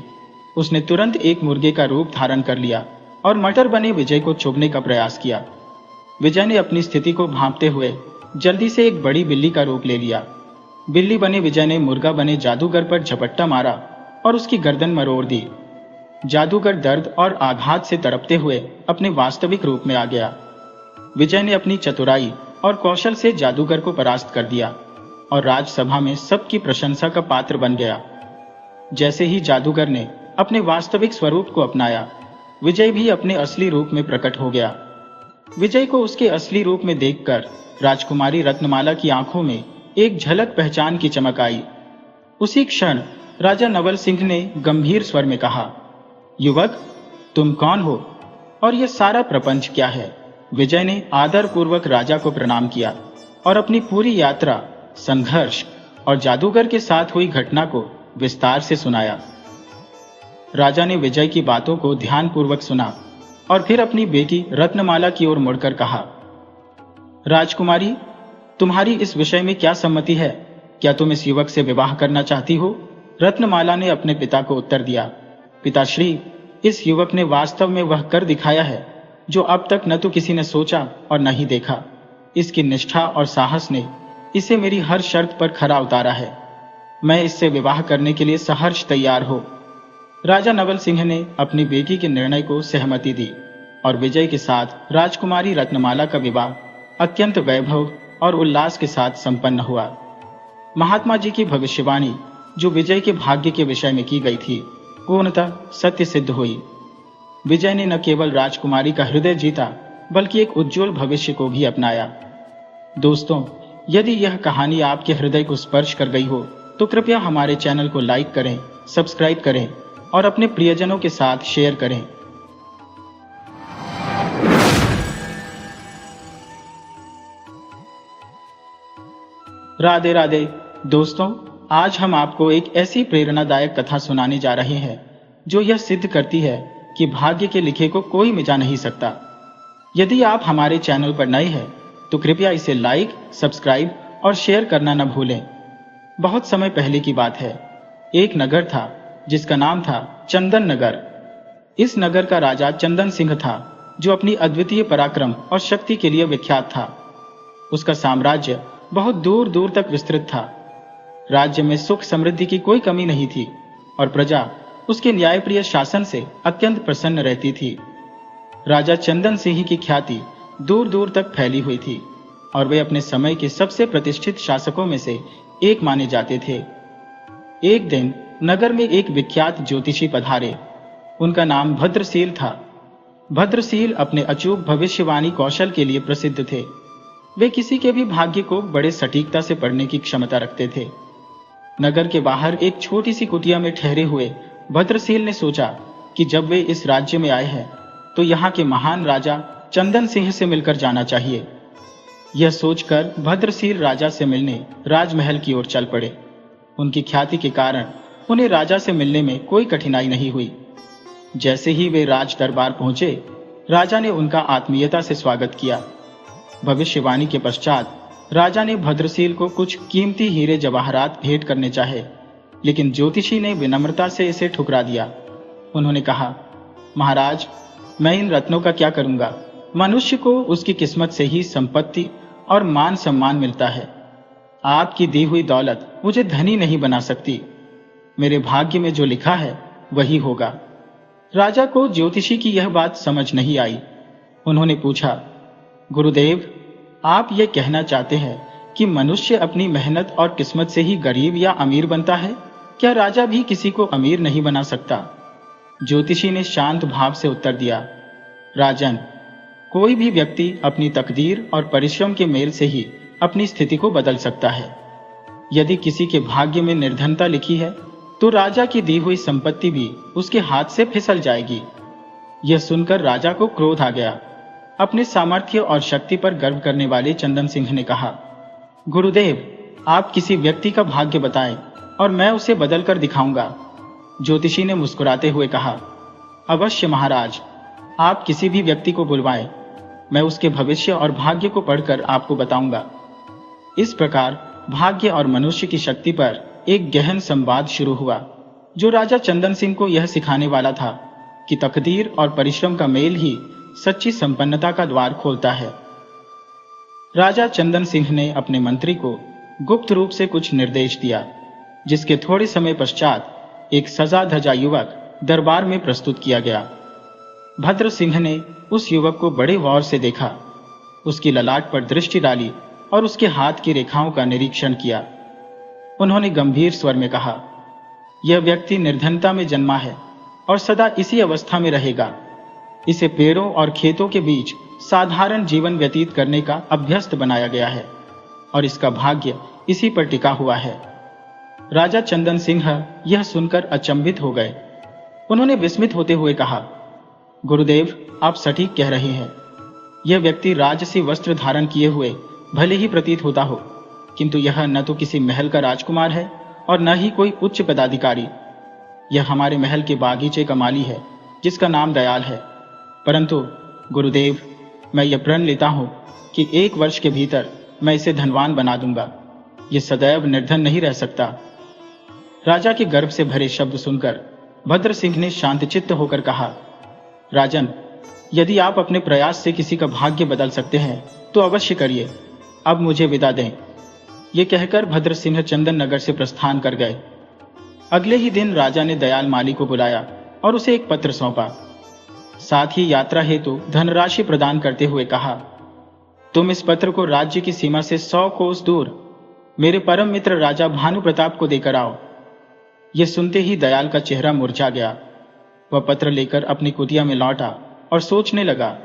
उसने तुरंत एक मुर्गे का रूप धारण कर लिया और मटर बने विजय को चुभने का प्रयास किया। विजय ने अपनी स्थिति को भांपते हुए जल्दी से एक बड़ी बिल्ली का रूप ले लिया। बिल्ली बने विजय ने मुर्गा बने जादूगर पर झपट्टा मारा और उसकी गर्दन मरोड़ दी। जादूगर दर्द और आघात से तड़पते हुए अपने वास्तविक रूप में आ गया। विजय ने अपनी चतुराई और कौशल से जादूगर को परास्त कर दिया और राजसभा में सबकी प्रशंसा का पात्र बन गया। जैसे ही जादूगर ने अपने वास्तविक स्वरूप को अपनाया, विजय भी अपने असली रूप में प्रकट हो गया। विजय को उसके असली रूप में देखकर राजकुमारी रत्नमाला की आंखों में एक झलक पहचान की चमक आई। उसी क्षण राजा नवल सिंह ने गंभीर स्वर में कहा, युवक, तुम कौन हो और यह सारा प्रपंच क्या है? विजय ने आदर पूर्वक राजा को प्रणाम किया और अपनी पूरी यात्रा, संघर्ष और जादूगर के साथ हुई घटना को विस्तार से सुनाया। राजा ने विजय की बातों को ध्यानपूर्वक सुना और फिर अपनी बेटी रत्नमाला की ओर मुड़कर कहा, राजकुमारी, तुम्हारी इस विषय में क्या सम्मति है? क्या तुम इस युवक से विवाह करना चाहती हो? रत्नमाला ने अपने पिता को उत्तर दिया, पिताश्री, इस युवक ने वास्तव में वह कर दिखाया है जो अब तक न तो किसी ने सोचा और न ही देखा। इसकी निष्ठा और साहस ने इसे मेरी हर शर्त पर खरा उतारा है। मैं इससे विवाह करने के लिए सहर्ष तैयार हो। राजा नवल सिंह ने अपनी बेटी के निर्णय को सहमति दी और विजय के साथ राजकुमारी रत्नमाला का विवाह अत्यंत वैभव और उल्लास के साथ संपन्न हुआ। महात्मा जी की भविष्यवाणी जो विजय के भाग्य के विषय में की गई थी, पूर्णतः सत्य सिद्ध हुई। विजय ने न केवल राजकुमारी का हृदय जीता, बल्कि एक उज्जवल भविष्य को भी अपनाया। दोस्तों, यदि यह कहानी आपके हृदय को स्पर्श कर गई हो तो कृपया हमारे चैनल को लाइक करें, सब्सक्राइब करें और अपने प्रियजनों के साथ शेयर करें। राधे राधे। दोस्तों, आज हम आपको एक ऐसी प्रेरणादायक कथा सुनाने जा रहे हैं जो यह सिद्ध करती है कि भाग्य के लिखे को कोई मिटा नहीं सकता। यदि आप हमारे चैनल पर नए हैं तो कृपया इसे लाइक, सब्सक्राइब और शेयर करना न भूलें। बहुत समय पहले की बात है। एक नगर था जिसका नाम था चंदन नगर। इस नगर का राजा चंदन सिंह था, जो अपनी अद्वितीय पराक्रम और शक्ति के लिए विख्यात था। उसका साम्राज्य बहुत दूर दूर तक विस्तृत था। राज्य में सुख समृद्धि की कोई कमी नहीं थी और प्रजा उसके न्यायप्रिय शासन से अत्यंत प्रसन्न रहती थी। राजा चंदन सिंह की ख्याति दूर दूर तक फैली हुई थी और वे अपने समय के सबसे प्रतिष्ठित शासकों में से एक माने जाते थे। एक दिन नगर में एक विख्यात ज्योतिषी पधारे। उनका नाम भद्रशील था। भद्रशील अपने अचूक भविष्यवाणी कौशल के लिए प्रसिद्ध थे। वे किसी के भी भाग्य को बड़े सटीकता से पढ़ने की क्षमता रखते थे। नगर के बाहर एक छोटी सी कुटिया में ठहरे हुए भद्रशील ने सोचा कि जब वे इस राज्य में आए हैं तो यहाँ के महान राजा चंदन सिंह से मिलकर जाना चाहिए। यह सोचकर भद्रशील राजा से मिलने राजमहल की ओर चल पड़े। उनकी ख्याति के कारण उन्हें राजा से मिलने में कोई कठिनाई नहीं हुई। जैसे ही वे राज दरबार पहुंचे, राजा ने उनका आत्मीयता से स्वागत किया। भविष्यवाणी के पश्चात राजा ने भद्रशील को कुछ कीमती हीरे जवाहरात भेंट करने चाहे, लेकिन ज्योतिषी ने विनम्रता से इसे ठुकरा दिया। उन्होंने कहा, महाराज, मैं इन रत्नों का क्या करूंगा? मनुष्य को उसकी किस्मत से ही संपत्ति और मान सम्मान मिलता है। आपकी दी हुई दौलत मुझे धनी नहीं बना सकती। मेरे भाग्य में जो लिखा है वही होगा। राजा को ज्योतिषी की यह बात समझ नहीं आई। उन्होंने पूछा, गुरुदेव, आप ये कहना चाहते हैं कि मनुष्य अपनी मेहनत और किस्मत से ही गरीब या अमीर बनता है? क्या राजा भी किसी को अमीर नहीं बना सकता? ज्योतिषी ने शांत भाव से उत्तर दिया, राजन, कोई भी व्यक्ति अपनी तकदीर और परिश्रम के मेल से ही अपनी स्थिति को बदल सकता है। यदि किसी के भाग्य में निर्धनता लिखी है तो राजा की दी हुई संपत्ति भी उसके हाथ से फिसल जाएगी। यह सुनकर राजा को क्रोध आ गया। अपने सामर्थ्य और शक्ति पर गर्व करने वाले चंदन सिंह ने कहा, गुरुदेव, आप किसी व्यक्ति का भाग्य बताएं और मैं उसे बदल कर दिखाऊंगा। ज्योतिषी ने मुस्कुराते हुए कहा, अवश्य महाराज, आप किसी भी व्यक्ति को बुलवाएं, मैं उसके भविष्य और भाग्य को पढ़कर आपको बताऊंगा। इस प्रकार भाग्य और मनुष्य की शक्ति पर एक गहन संवाद शुरू हुआ, जो राजा चंदन सिंह को यह सिखाने वाला था कि तकदीर और परिश्रम का मेल ही सच्ची संपन्नता का द्वार खोलता है। राजा चंदन सिंह ने अपने मंत्री को गुप्त रूप से कुछ निर्देश दिया, जिसके थोड़े समय पश्चात एक सजा धजा युवक दरबार में प्रस्तुत किया गया। भद्र सिंह ने उस युवक को बड़े गौर से देखा, उसकी ललाट पर दृष्टि डाली और उसके हाथ की रेखाओं का निरीक्षण किया। उन्होंने गंभीर स्वर में कहा, यह व्यक्ति निर्धनता में जन्मा है और सदा इसी अवस्था में रहेगा। इसे पेड़ों और खेतों के बीच साधारण जीवन व्यतीत करने का अभ्यस्त बनाया गया है और इसका भाग्य इसी पर टिका हुआ है। राजा चंदन सिंह यह सुनकर अचंभित हो गए। उन्होंने विस्मित होते हुए कहा, गुरुदेव, आप सटीक कह रहे हैं। यह व्यक्ति राजसी वस्त्र धारण किए हुए भले ही प्रतीत होता हो, किंतु यह न तो किसी महल का राजकुमार है और न ही कोई उच्च पदाधिकारी। यह हमारे महल के बागीचे का माली है, जिसका नाम दयाल है। परंतु गुरुदेव, मैं यह प्रण लेता हूं कि 1 वर्ष के भीतर मैं इसे धनवान बना दूंगा। यह सदैव निर्धन नहीं रह सकता। राजा के गर्व से भरे शब्द सुनकर भद्र सिंह ने शांतचित्त होकर कहा, राजन, यदि आप अपने प्रयास से किसी का भाग्य बदल सकते हैं तो अवश्य करिए। अब मुझे विदा दें। ये कहकर भद्र सिंह चंदन नगर से प्रस्थान कर गए। अगले ही दिन राजा ने दयाल माली को बुलाया और उसे एक पत्र सौंपा। साथ ही यात्रा हेतु धनराशि प्रदान करते हुए कहा, तुम इस पत्र को राज्य की सीमा से 100 कोस दूर मेरे परम मित्र राजा भानु प्रताप को देकर आओ। यह सुनते ही दयाल का चेहरा मुरझा गया। वह पत्र लेकर अपनी कुटिया में लौटा और सोचने लगा,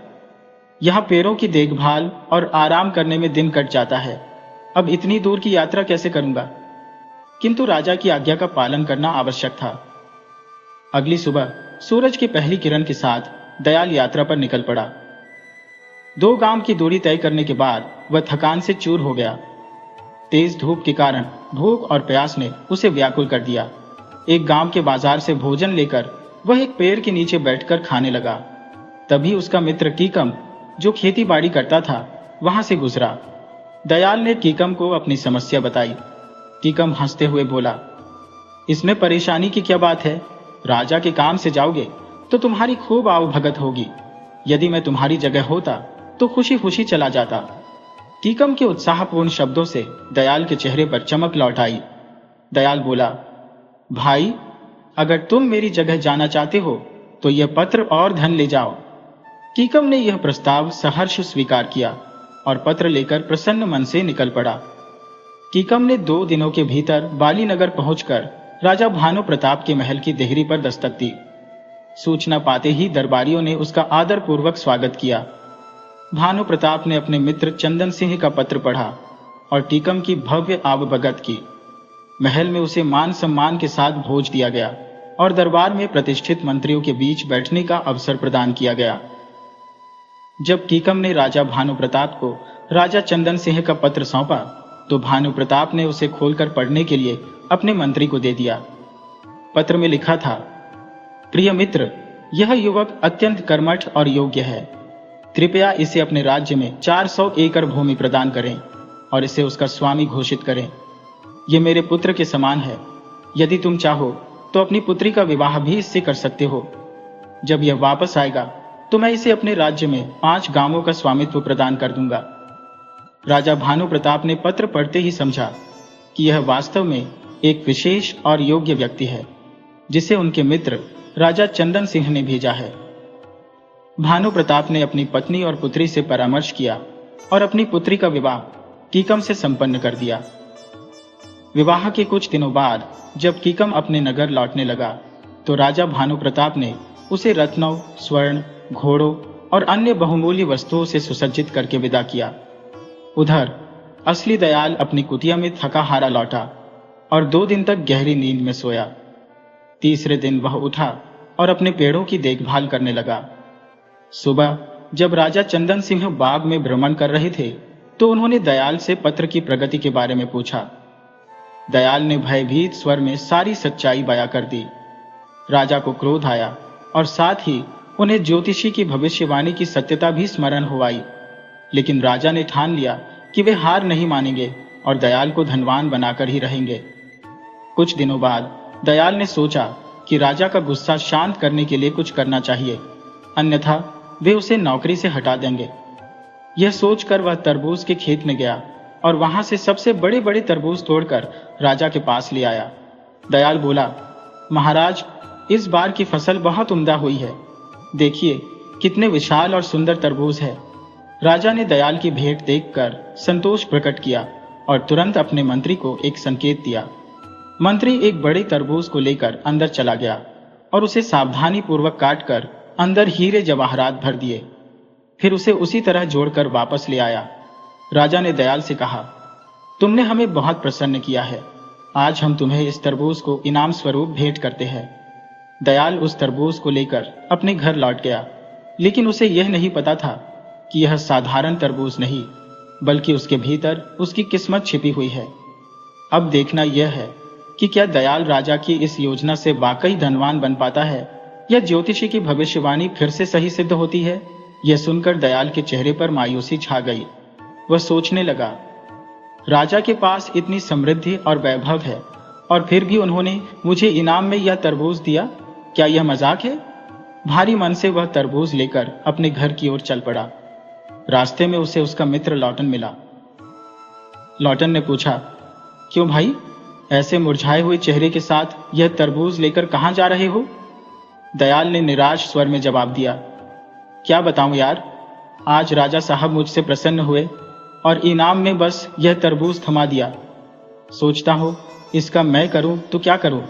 यहां पेड़ों की देखभाल और आराम करने में दिन कट जाता है। अब इतनी दूर की यात्रा कैसे करूंगा? किंतु राजा की आज्ञा का पालन करना आवश्यक था। अगली सुबह सूरज की पहली किरण के साथ दयाल यात्रा पर निकल पड़ा। 2 गांव की दूरी तय करने के बाद वह थकान से चूर हो गया। तेज धूप के कारण भूख और प्यास ने उसे व्याकुल कर दिया। एक गांव के बाजार से भोजन लेकर वह एक पेड़ के नीचे बैठकर खाने लगा। तभी उसका मित्र कीकम, जो खेती बाड़ी करता था, वहां से गुजरा। दयाल ने कीकम को अपनी समस्या बताई। कीकम हंसते हुए बोला, इसमें परेशानी की क्या बात है? राजा के काम से जाओगे तो तुम्हारी खूब आवभगत होगी। यदि मैं तुम्हारी जगह होता तो खुशी खुशी चला जाता। कीकम के उत्साहपूर्ण शब्दों से दयाल के चेहरे पर चमक लौट आई। दयाल बोला, भाई, अगर तुम मेरी जगह जाना चाहते हो तो यह पत्र और धन ले जाओ। कीकम ने यह प्रस्ताव सहर्ष स्वीकार किया और पत्र लेकर प्रसन्न मन से निकल पड़ा। कीकम ने 2 दिनों के भीतर बाली नगर पहुंचकर राजा भानु प्रताप के महल की देहरी पर दस्तक दी। सूचना पाते ही दरबारियों ने उसका आदर पूर्वक स्वागत किया। भानु प्रताप ने अपने मित्र चंदन सिंह का पत्र पढ़ा और कीकम की भव्य आवभगत की। महल में उसे मान सम्मान के साथ भोज दिया गया और दरबार में प्रतिष्ठित मंत्रियों के बीच बैठने का अवसर प्रदान किया गया। जब कीकम ने राजा भानु प्रताप को राजा चंदन सिंह का पत्र सौंपा तो भानु प्रताप ने उसे खोलकर पढ़ने के लिए अपने मंत्री को दे दिया। पत्र में लिखा था, प्रिय मित्र, यह युवक अत्यंत कर्मठ और योग्य है। कृपया इसे अपने राज्य में 400 एकड़ भूमि प्रदान करें और इसे उसका स्वामी घोषित करें। यह मेरे पुत्र के समान है। यदि तुम चाहो तो अपनी पुत्री का विवाह भी इससे कर सकते हो। जब यह वापस आएगा तो मैं इसे अपने राज्य में 5 गांवों का स्वामित्व प्रदान कर दूंगा। राजा भानु प्रताप ने पत्र पढ़ते ही समझा कि यह वास्तव में एक विशेष और योग्य व्यक्ति है, जिसे उनके मित्र राजा चंदन सिंह ने भेजा है। भानु प्रताप ने अपनी पत्नी और पुत्री से परामर्श किया और अपनी पुत्री का विवाह कीकम से संपन्न कर दिया। विवाह के कुछ दिनों बाद जब कीकम अपने नगर लौटने लगा तो राजा भानु प्रताप ने उसे रत्नों, स्वर्ण, घोड़ों और अन्य बहुमूल्य वस्तुओं से सुसज्जित करके विदा किया। उधर असली दयाल अपनी कुटिया में थका हारा लौटा और 2 दिन तक गहरी नींद में सोया। तीसरे दिन वह उठा और अपने पेड़ों की देखभाल करने लगा। सुबह जब राजा चंदन सिंह बाग में भ्रमण कर रहे थे तो उन्होंने दयाल से पत्र की प्रगति के बारे में पूछा। दयाल ने भयभीत स्वर में सारी सच्चाई बयां कर दी। राजा को क्रोध आया और साथ ही उन्हें ज्योतिषी की भविष्यवाणी की सत्यता भी स्मरण हो आई। लेकिन राजा ने ठान लिया कि वे हार नहीं मानेंगे और दयाल को धनवान बनाकर ही रहेंगे। कुछ दिनों बाद दयाल ने सोचा कि राजा का गुस्सा शांत करने के लिए कुछ करना चाहिए, अन्यथा वे उसे नौकरी से हटा देंगे। यह सोचकर वह तरबूज के खेत में गया और वहां से सबसे बड़े बड़े तरबूज तोड़कर राजा के पास ले आया। दयाल बोला, महाराज, इस बार की फसल बहुत उम्दा हुई है। देखिए कितने विशाल और सुंदर तरबूज है। राजा ने दयाल की भेंट देखकर संतोष प्रकट किया और तुरंत अपने मंत्री को एक संकेत दिया। मंत्री एक बड़े तरबूज को लेकर अंदर चला गया और उसे सावधानी पूर्वक काटकर अंदर हीरे जवाहरात भर दिए। फिर उसे उसी तरह जोड़कर वापस ले आया। राजा ने दयाल से कहा, तुमने हमें बहुत प्रसन्न किया है। आज हम तुम्हें इस तरबूज को इनाम स्वरूप भेंट करते हैं। दयाल उस तरबूज को लेकर अपने घर लौट गया, लेकिन उसे यह नहीं पता था कि यह साधारण तरबूज नहीं, बल्कि उसके भीतर उसकी किस्मत छिपी हुई है। अब देखना यह है कि क्या दयाल राजा की इस योजना से वाकई धनवान बन पाता है या ज्योतिषी की भविष्यवाणी फिर से सही सिद्ध होती है। यह सुनकर दयाल के चेहरे पर मायूसी छा गई। वह सोचने लगा, राजा के पास इतनी समृद्धि और वैभव है और फिर भी उन्होंने मुझे इनाम में यह तरबूज दिया। क्या यह मजाक है? भारी मन से वह तरबूज लेकर अपने घर की ओर चल पड़ा। रास्ते में उसे उसका मित्र लौटन मिला। लौटन ने पूछा, क्यों भाई, ऐसे मुरझाए हुए चेहरे के साथ यह तरबूज लेकर कहां जा रहे हो? दयाल ने निराश स्वर में जवाब दिया, क्या बताऊं यार, आज राजा साहब मुझसे प्रसन्न हुए और इनाम में बस यह तरबूज थमा दिया। सोचता हो इसका मैं करूं तो क्या करूं,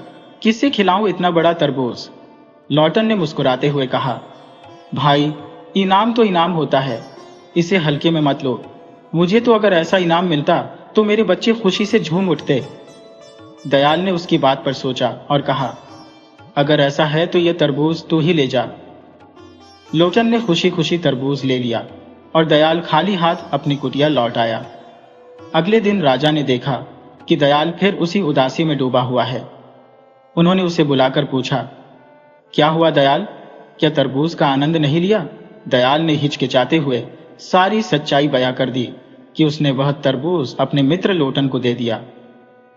किससे खिलाऊं इतना बड़ा तरबूज? लौटन ने मुस्कुराते हुए कहा, भाई, इनाम तो इनाम होता है, इसे हल्के में मत लो। मुझे तो अगर ऐसा इनाम मिलता तो मेरे बच्चे खुशी से झूम उठते। दयाल ने उसकी बात पर सोचा और कहा, अगर ऐसा है तो यह तरबूज तू ही ले जा। लोचन ने खुशी खुशी तरबूज ले लिया और दयाल खाली हाथ अपनी कुटिया लौट आया। अगले दिन राजा ने देखा कि दयाल फिर उसी उदासी में डूबा हुआ है। उन्होंने उसे बुलाकर पूछा, क्या हुआ दयाल, क्या तरबूज का आनंद नहीं लिया? दयाल ने हिचकिचाते हुए सारी सच्चाई बयां कर दी कि उसने वह तरबूज अपने मित्र लोटन को दे दिया।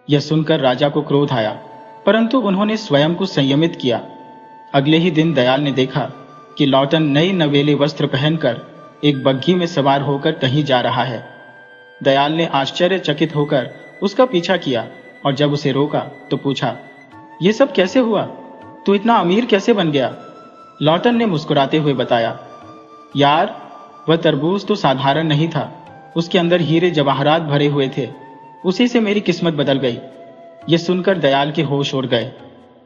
यह सुनकर राजा को क्रोध आया, परंतु उन्होंने स्वयं को संयमित किया। अगले ही दिन दयाल ने देखा कि लौटन नए नवेले वस्त्र पहनकर एक बग्घी में सवार होकर कहीं जा रहा है। दयाल ने आश्चर्यचकित होकर उसका पीछा किया और जब उसे रोका तो पूछा, यह सब कैसे हुआ? तू इतना अमीर कैसे बन गया? लौटन ने मुस्कुराते हुए बताया, यार, वह तरबूज तो साधारण नहीं था, उसके अंदर हीरे जवाहरात भरे हुए थे। उसी से मेरी किस्मत बदल गई। यह सुनकर दयाल के होश उड़ गए।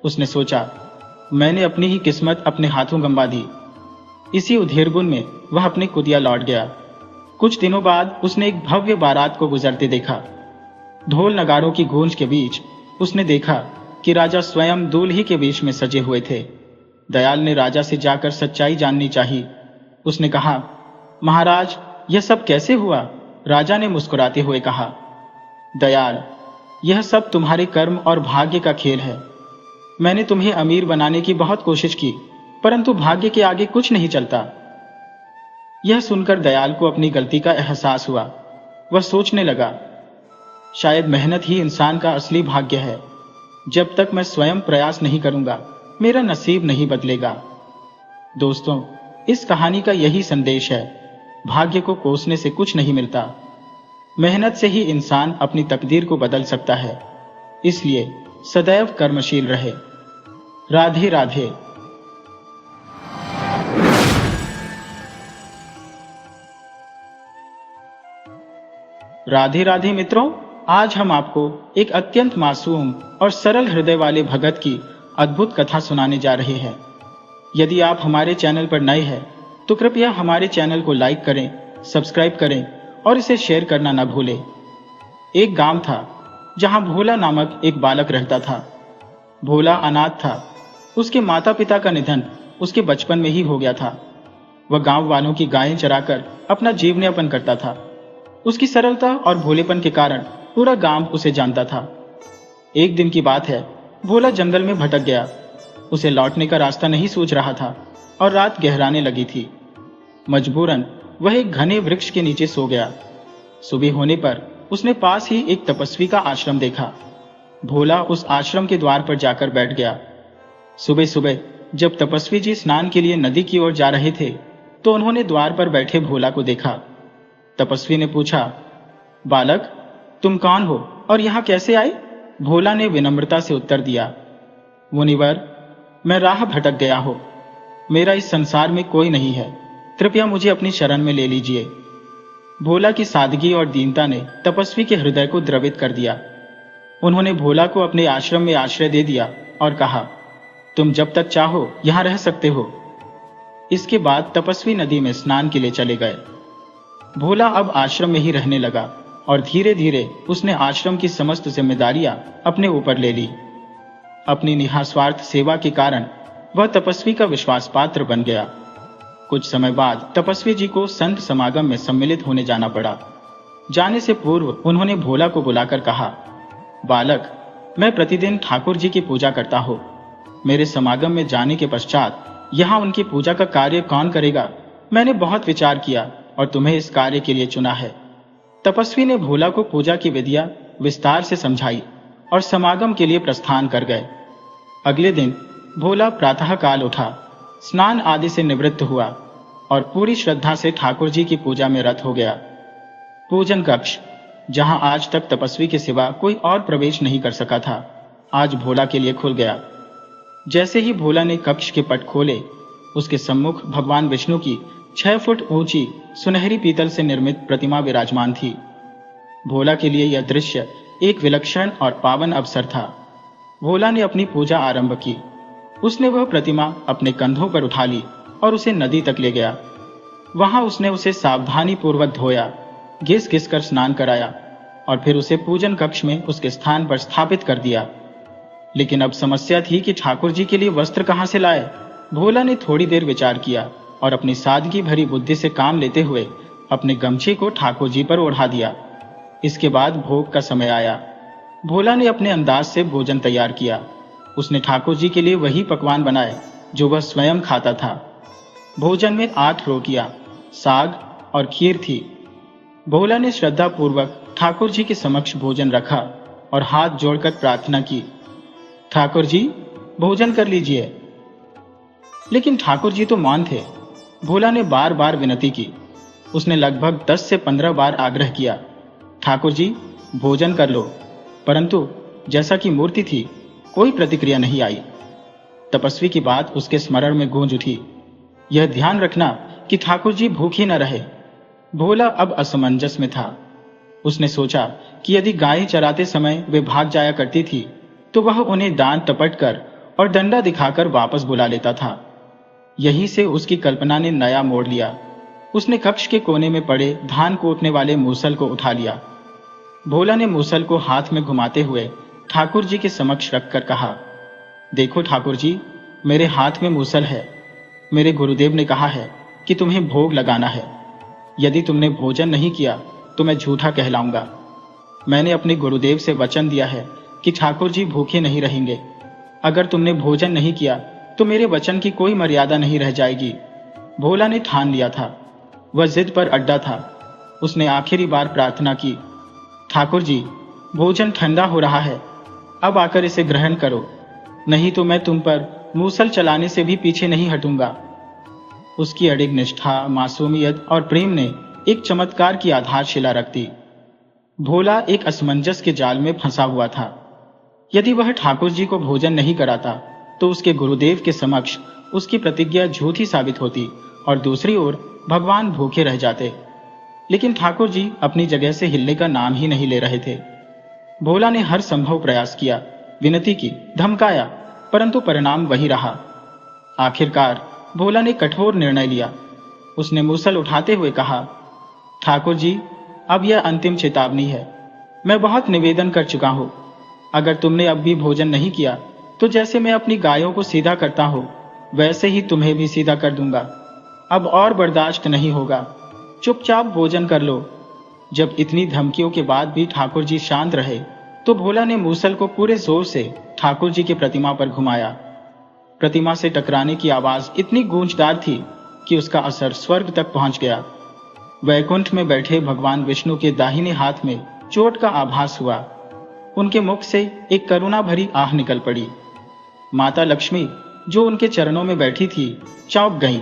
उसने सोचा, मैंने अपनी ही किस्मत अपने हाथों गंवा दी। इसी उधेड़बुन में वह अपने कुटिया लौट गया। कुछ दिनों बाद उसने एक भव्य बारात को गुजरते देखा। ढोल नगारों की गूंज के बीच उसने देखा कि राजा स्वयं दूल्हे के वेश में सजे हुए थे। दयाल ने राजा से जाकर सच्चाई जाननी चाहिए। उसने कहा, महाराज, यह सब कैसे हुआ? राजा ने मुस्कुराते हुए कहा, दयाल, यह सब तुम्हारे कर्म और भाग्य का खेल है। मैंने तुम्हें अमीर बनाने की बहुत कोशिश की, परंतु भाग्य के आगे कुछ नहीं चलता। यह सुनकर दयाल को अपनी गलती का एहसास हुआ। वह सोचने लगा, शायद मेहनत ही इंसान का असली भाग्य है। जब तक मैं स्वयं प्रयास नहीं करूंगा, मेरा नसीब नहीं बदलेगा। दोस्तों, इस कहानी का यही संदेश है, भाग्य को कोसने से कुछ नहीं मिलता। मेहनत से ही इंसान अपनी तकदीर को बदल सकता है। इसलिए सदैव कर्मशील रहे। राधे राधे। राधे राधे मित्रों, आज हम आपको एक अत्यंत मासूम और सरल हृदय वाले भगत की अद्भुत कथा सुनाने जा रहे हैं। यदि आप हमारे चैनल पर नए हैं तो कृपया हमारे चैनल को लाइक करें, सब्सक्राइब करें और इसे शेयर करना न भूलें। एक गांव था जहां भोला नामक एक बालक रहता था। भोला अनाथ था। उसके माता पिता का निधन उसके बचपन में ही हो गया था। वह गांव वालों की गायें चराकर अपना जीवनयापन करता था। उसकी सरलता और भोलेपन के कारण पूरा गांव उसे जानता था। एक दिन की बात है, भोला जंगल में भटक गया। उसे लौटने का रास्ता नहीं सूझ रहा था और रात गहराने लगी थी। मजबूरन वह एक घने वृक्ष के नीचे सो गया। सुबह होने पर उसने पास ही एक तपस्वी का आश्रम देखा। भोला उस आश्रम के द्वार पर जाकर बैठ गया। सुबह सुबह जब तपस्वी जी स्नान के लिए नदी की ओर जा रहे थे तो उन्होंने द्वार पर बैठे भोला को देखा। तपस्वी ने पूछा, बालक, तुम कौन हो और यहाँ कैसे आए? भोला ने विनम्रता से उत्तर दिया, मुनिवर, मैं राह भटक गया हूं। मेरा इस संसार में कोई नहीं है। कृपया मुझे अपनी शरण में ले लीजिए। भोला की सादगी और दीनता ने तपस्वी के हृदय को द्रवित कर दिया। उन्होंने भोला को अपने आश्रम में आश्रय दे दिया और कहा, तुम जब तक चाहो यहां रह सकते हो। इसके बाद तपस्वी नदी में स्नान के लिए चले गए। भोला अब आश्रम में ही रहने लगा और धीरे धीरे उसने आश्रम की समस्त जिम्मेदारियां अपने ऊपर ले ली। अपनी निस्वार्थ सेवा के कारण वह तपस्वी का विश्वास पात्र बन गया। कुछ समय बाद तपस्वी जी को संत समागम में सम्मिलित होने जाना पड़ा। जाने से पूर्व उन्होंने भोला को बुलाकर कहा, बालक, मैं प्रतिदिन ठाकुर जी की पूजा करता हूँ। मेरे समागम में जाने के पश्चात यहाँ उनकी पूजा का कार्य कौन करेगा? मैंने बहुत विचार किया और तुम्हें इस कार्य के लिए चुना है। तपस्वी ने भोला को पूजा की विधियां विस्तार से समझाई और समागम के लिए प्रस्थान कर गए। अगले दिन भोला प्रातः काल उठा, स्नान आदि से निवृत्त हुआ और पूरी श्रद्धा से ठाकुर जी की पूजा में रत हो गया। पूजन कक्ष, जहां आज तक तपस्वी के सिवा कोई और प्रवेश नहीं कर सका था, आज भोला के लिए खुल गया। जैसे ही भोला ने कक्ष के पट खोले, उसके सम्मुख भगवान विष्णु की 6 फुट ऊंची सुनहरी पीतल से निर्मित प्रतिमा विराजमान थी। भोला के लिए यह दृश्य एक विलक्षण और पावन अवसर था। भोला ने अपनी पूजा आरंभ की। उसने वह प्रतिमा अपने कंधों पर उठा ली और उसे नदी तक ले गया। वहां उसने उसे सावधानी पूर्वक धोया, घिस घिस कर स्नान कराया और फिर उसे पूजन कक्ष में उसके स्थान पर स्थापित कर दिया। लेकिन अब समस्या थी कि ठाकुर जी के लिए वस्त्र कहां से लाए। भोला ने थोड़ी देर विचार किया और अपनी सादगी भरी बुद्धि से काम लेते हुए अपने गमछे को ठाकुर जी पर ओढ़ा दिया। इसके बाद भोग का समय आया। भोला ने अपने अंदाज से भोजन तैयार किया। उसने ठाकुर जी के लिए वही पकवान बनाए जो वह स्वयं खाता था। भोजन में 8 रोटियां, साग और खीर थी। भोला ने श्रद्धा पूर्वक ठाकुर जी के समक्ष भोजन रखा और हाथ जोड़कर प्रार्थना की, ठाकुर जी, भोजन कर लीजिए। लेकिन ठाकुर जी तो मौन थे। भोला ने बार बार विनती की। उसने लगभग 10 से 15 बार आग्रह किया, ठाकुर जी, भोजन कर लो। परंतु जैसा कि मूर्ति थी, कोई प्रतिक्रिया नहीं आई। तपस्वी की बात उसके स्मरण में गूंज उठी, यह ध्यान रखना कि ठाकुर जी भूखे न रहे। भोला अब असमंजस में था। उसने सोचा कि यदि गायें चराते समय वे भाग जाया करती थी तो वह उन्हें दांत टपट कर और डंडा दिखाकर वापस बुला लेता था। यहीं से उसकी कल्पना ने नया मोड़ लिया। उसने कक्ष के कोने में पड़े धान कूटने वाले मूसल को उठा लिया। भोला ने मूसल को हाथ में घुमाते हुए ठाकुर जी के समक्ष रखकर कहा, देखो ठाकुर जी, मेरे हाथ में मूसल है। मेरे गुरुदेव ने कहा है कि तुम्हें भोग लगाना है। यदि तुमने भोजन नहीं किया तो मैं झूठा कहलाऊंगा। मैंने अपने गुरुदेव से वचन दिया है कि ठाकुर जी भूखे नहीं रहेंगे। अगर तुमने भोजन नहीं किया तो मेरे वचन की कोई मर्यादा नहीं रह जाएगी। भोला ने ठान लिया था। वह जिद पर अड्डा था। उसने आखिरी बार प्रार्थना की, ठाकुर जी, भोजन ठंडा हो रहा है, अब आकर इसे ग्रहण करो, नहीं तो मैं तुम पर मूसल चलाने से भी पीछे नहीं हटूंगा। उसकी अडिग निष्ठा, मासूमियत और प्रेम ने एक चमत्कार की आधारशिला रख दी। भोला एक असमंजस के जाल में फंसा हुआ था। यदि वह ठाकुर जी को भोजन नहीं कराता तो उसके गुरुदेव के समक्ष उसकी प्रतिज्ञा झूठी साबित होती और दूसरी ओर भगवान भूखे रह जाते। लेकिन ठाकुर जी अपनी जगह से हिलने का नाम ही नहीं ले रहे थे। भोला ने हर संभव प्रयास किया, विनती की, धमकाया, परंतु परिणाम वही रहा। आखिरकार भोला ने कठोर निर्णय लिया। उसने मूसल उठाते हुए कहा, ठाकुर जी, अब यह अंतिम चेतावनी है। मैं बहुत निवेदन कर चुका हूं। अगर तुमने अब भी भोजन नहीं किया तो जैसे मैं अपनी गायों को सीधा करता हूं वैसे ही तुम्हें भी सीधा कर दूंगा। अब और बर्दाश्त नहीं होगा। चुपचाप भोजन कर लो। जब इतनी धमकियों के बाद भी ठाकुर जी शांत रहे तो भोला ने मूसल को पूरे जोर से ठाकुर जी की प्रतिमा पर घुमाया। प्रतिमा से टकराने की आवाज इतनी गूंजदार थी कि उसका असर स्वर्ग तक पहुंच गया। वैकुंठ में बैठे भगवान विष्णु के दाहिने हाथ में चोट का आभास हुआ। उनके मुख से एक करुणा भरी आह निकल पड़ी। माता लक्ष्मी जो उनके चरणों में बैठी थी चौंक गईं।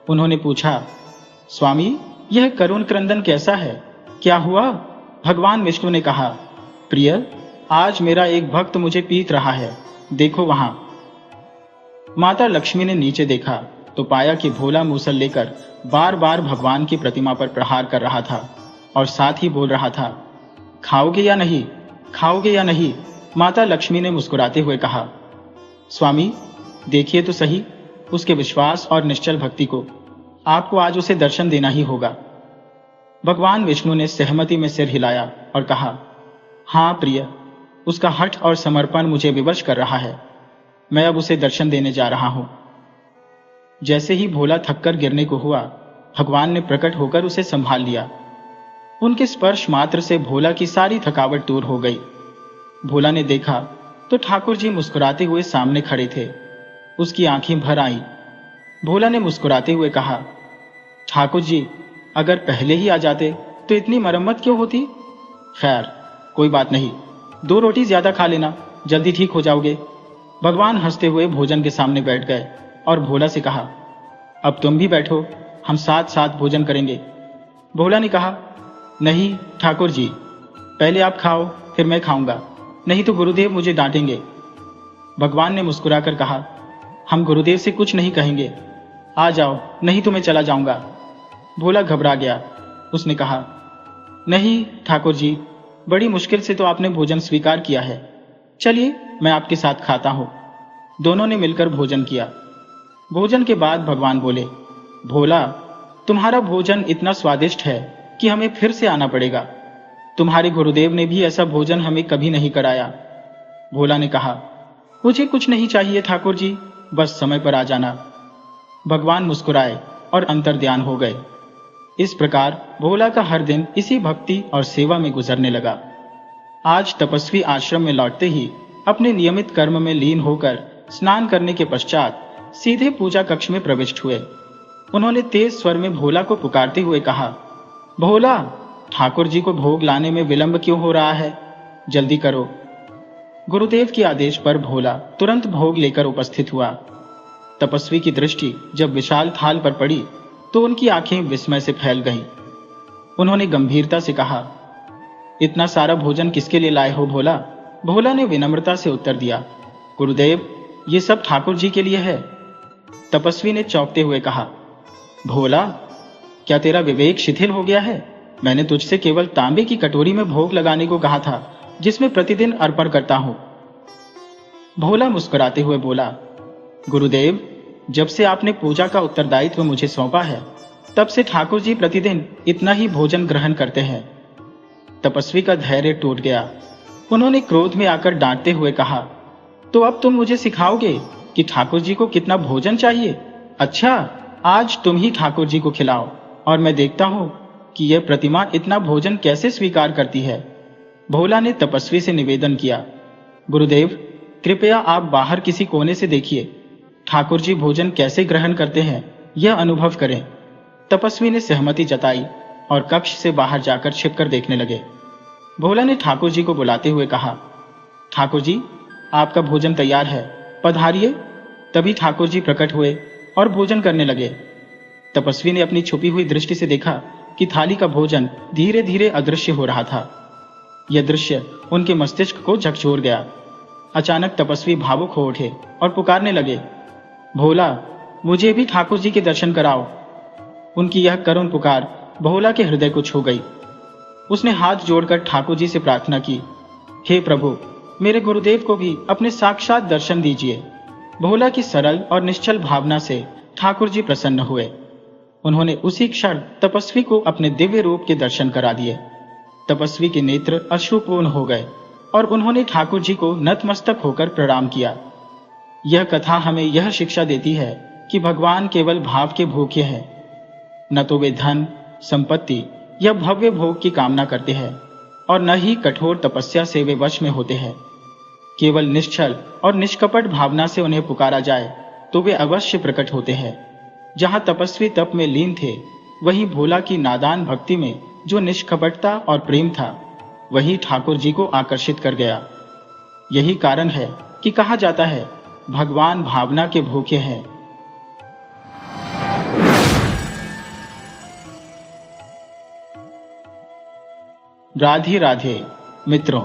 उन्होंने पूछा, स्वामी, यह करुण क्रंदन कैसा है? क्या हुआ? भगवान विष्णु ने कहा, प्रिय, आज मेरा एक भक्त मुझे पीट रहा है, देखो वहां। माता लक्ष्मी ने नीचे देखा तो पाया कि भोला मूसल लेकर बार बार भगवान की प्रतिमा पर प्रहार कर रहा था और साथ ही बोल रहा था, खाओगे या नहीं, खाओगे या नहीं? माता लक्ष्मी ने मुस्कुराते हुए कहा, स्वामी, देखिए तो सही उसके विश्वास और निश्चल भक्ति को। आपको आज उसे दर्शन देना ही होगा। भगवान विष्णु ने सहमति में सिर हिलाया और कहा, हां प्रिय, उसका हठ और समर्पण मुझे विवश कर रहा है। मैं अब उसे दर्शन देने जा रहा हूं। जैसे ही भोला थककर गिरने को हुआ, भगवान ने प्रकट होकर उसे संभाल लिया। उनके स्पर्श मात्र से भोला की सारी थकावट दूर हो गई। भोला ने देखा तो ठाकुर जी मुस्कुराते हुए सामने खड़े थे। उसकी आंखें भर आईं। भोला ने मुस्कुराते हुए कहा, ठाकुर जी, अगर पहले ही आ जाते तो इतनी मरम्मत क्यों होती? खैर, कोई बात नहीं, 2 रोटी ज्यादा खा लेना, जल्दी ठीक हो जाओगे। भगवान हंसते हुए भोजन के सामने बैठ गए और भोला से कहा, अब तुम भी बैठो, हम साथ साथ भोजन करेंगे। भोला ने कहा, नहीं ठाकुर जी, पहले आप खाओ फिर मैं खाऊंगा, नहीं तो गुरुदेव मुझे डांटेंगे। भगवान ने मुस्कुराकर कहा, हम गुरुदेव से कुछ नहीं कहेंगे, आ जाओ, नहीं तो मैं चला जाऊंगा। भोला घबरा गया। उसने कहा, नहीं ठाकुर जी, बड़ी मुश्किल से तो आपने भोजन स्वीकार किया है, चलिए मैं आपके साथ खाता हूं। दोनों ने मिलकर भोजन किया। भोजन के बाद भगवान बोले, भोला, तुम्हारा भोजन इतना स्वादिष्ट है कि हमें फिर से आना पड़ेगा। तुम्हारे गुरुदेव ने भी ऐसा भोजन हमें कभी नहीं कराया। भोला ने कहा, मुझे कुछ नहीं चाहिए ठाकुर जी, बस समय पर आ जाना। भगवान मुस्कुराए और अंतर्ध्यान हो गए। इस प्रकार भोला का हर दिन इसी भक्ति और सेवा में गुजरने लगा। आज तपस्वी आश्रम में लौटते ही अपने नियमित कर्म में लीन होकर स्नान करने के पश्चात सीधे पूजा कक्ष में प्रविष्ट हुए। उन्होंने तेज स्वर में भोला को पुकारते हुए कहा, भोला, ठाकुर जी को भोग लाने में विलंब क्यों हो रहा है? जल्दी करो। गुरुदेव के आदेश पर भोला तुरंत भोग लेकर उपस्थित हुआ। तपस्वी की दृष्टि जब विशाल थाल पर पड़ी तो उनकी आंखें विस्मय से फैल गईं। उन्होंने गंभीरता से कहा, इतना सारा भोजन किसके लिए लाए हो भोला? भोला ने विनम्रता से उत्तर दिया, गुरुदेव, ये सब ठाकुर जी के लिए है। तपस्वी ने चौंकते हुए कहा, भोला, क्या तेरा विवेक शिथिल हो गया है? मैंने तुझसे केवल तांबे की कटोरी में भोग लगाने को कहा था, जिसमें प्रतिदिन अर्पण करता हूं। भोला मुस्कुराते हुए बोला, गुरुदेव, जब से आपने पूजा का उत्तरदायित्व मुझे सौंपा है, तब से ठाकुर जी प्रतिदिन इतना ही भोजन ग्रहण करते हैं। तपस्वी का धैर्य टूट गया। उन्होंने क्रोध में आकर डांटते हुए कहा, तो अब तुम मुझे सिखाओगे कि ठाकुर जी को कितना भोजन चाहिए? अच्छा, आज तुम ही ठाकुर जी को खिलाओ और मैं देखता हूं कि यह प्रतिमा इतना भोजन कैसे स्वीकार करती है। भोला ने तपस्वी से निवेदन किया, गुरुदेव, कृपया आप बाहर किसी कोने से देखिए, ठाकुर जी भोजन कैसे ग्रहण करते हैं, यह अनुभव करें। तपस्वी ने सहमति जताई और कक्ष से बाहर जाकर छिपकर देखने लगे। भोला ने ठाकुर जी को बुलाते हुए कहा, ठाकुर जी, आपका भोजन तैयार है, पधारिए। तभी ठाकुर जी प्रकट हुए और भोजन करने लगे। तपस्वी ने अपनी छुपी हुई दृष्टि से देखा कि थाली का भोजन धीरे धीरे अदृश्य हो रहा था। यह दृश्य उनके मस्तिष्क को झकझोर गया। अचानक तपस्वी भावुक हो उठे और पुकारने लगे, भोला, मुझे भी ठाकुर जी के दर्शन कराओ। उनकी यह करुण पुकार बहुला के हृदय को छू गई। उसने हाथ जोड़कर ठाकुर जी से प्रार्थना की, हे प्रभु, मेरे गुरुदेव को भी अपने साक्षात दर्शन दीजिए। बहुला की सरल और निश्चल भावना से ठाकुर जी प्रसन्न हुए। उन्होंने उसी क्षण तपस्वी को अपने दिव्य रूप के दर्शन करा दिए। तपस्वी के नेत्र अश्रुपूर्ण हो गए और उन्होंने ठाकुर जी को नतमस्तक होकर प्रणाम किया। यह कथा हमें यह शिक्षा देती है कि भगवान केवल भाव के भूखे हैं। न तो वे धन, संपत्ति या भव्य भोग की कामना करते हैं और न ही कठोर तपस्या से वे वश में होते हैं। केवल निश्चल और निष्कपट भावना से उन्हें पुकारा जाए तो वे अवश्य प्रकट होते हैं। जहां तपस्वी तप में लीन थे, वहीं भोला की नादान भक्ति में जो निष्कपटता और प्रेम था, वही ठाकुर जी को आकर्षित कर गया। यही कारण है कि कहा जाता है, भगवान भावना के भूखे हैं। राधे राधे मित्रों,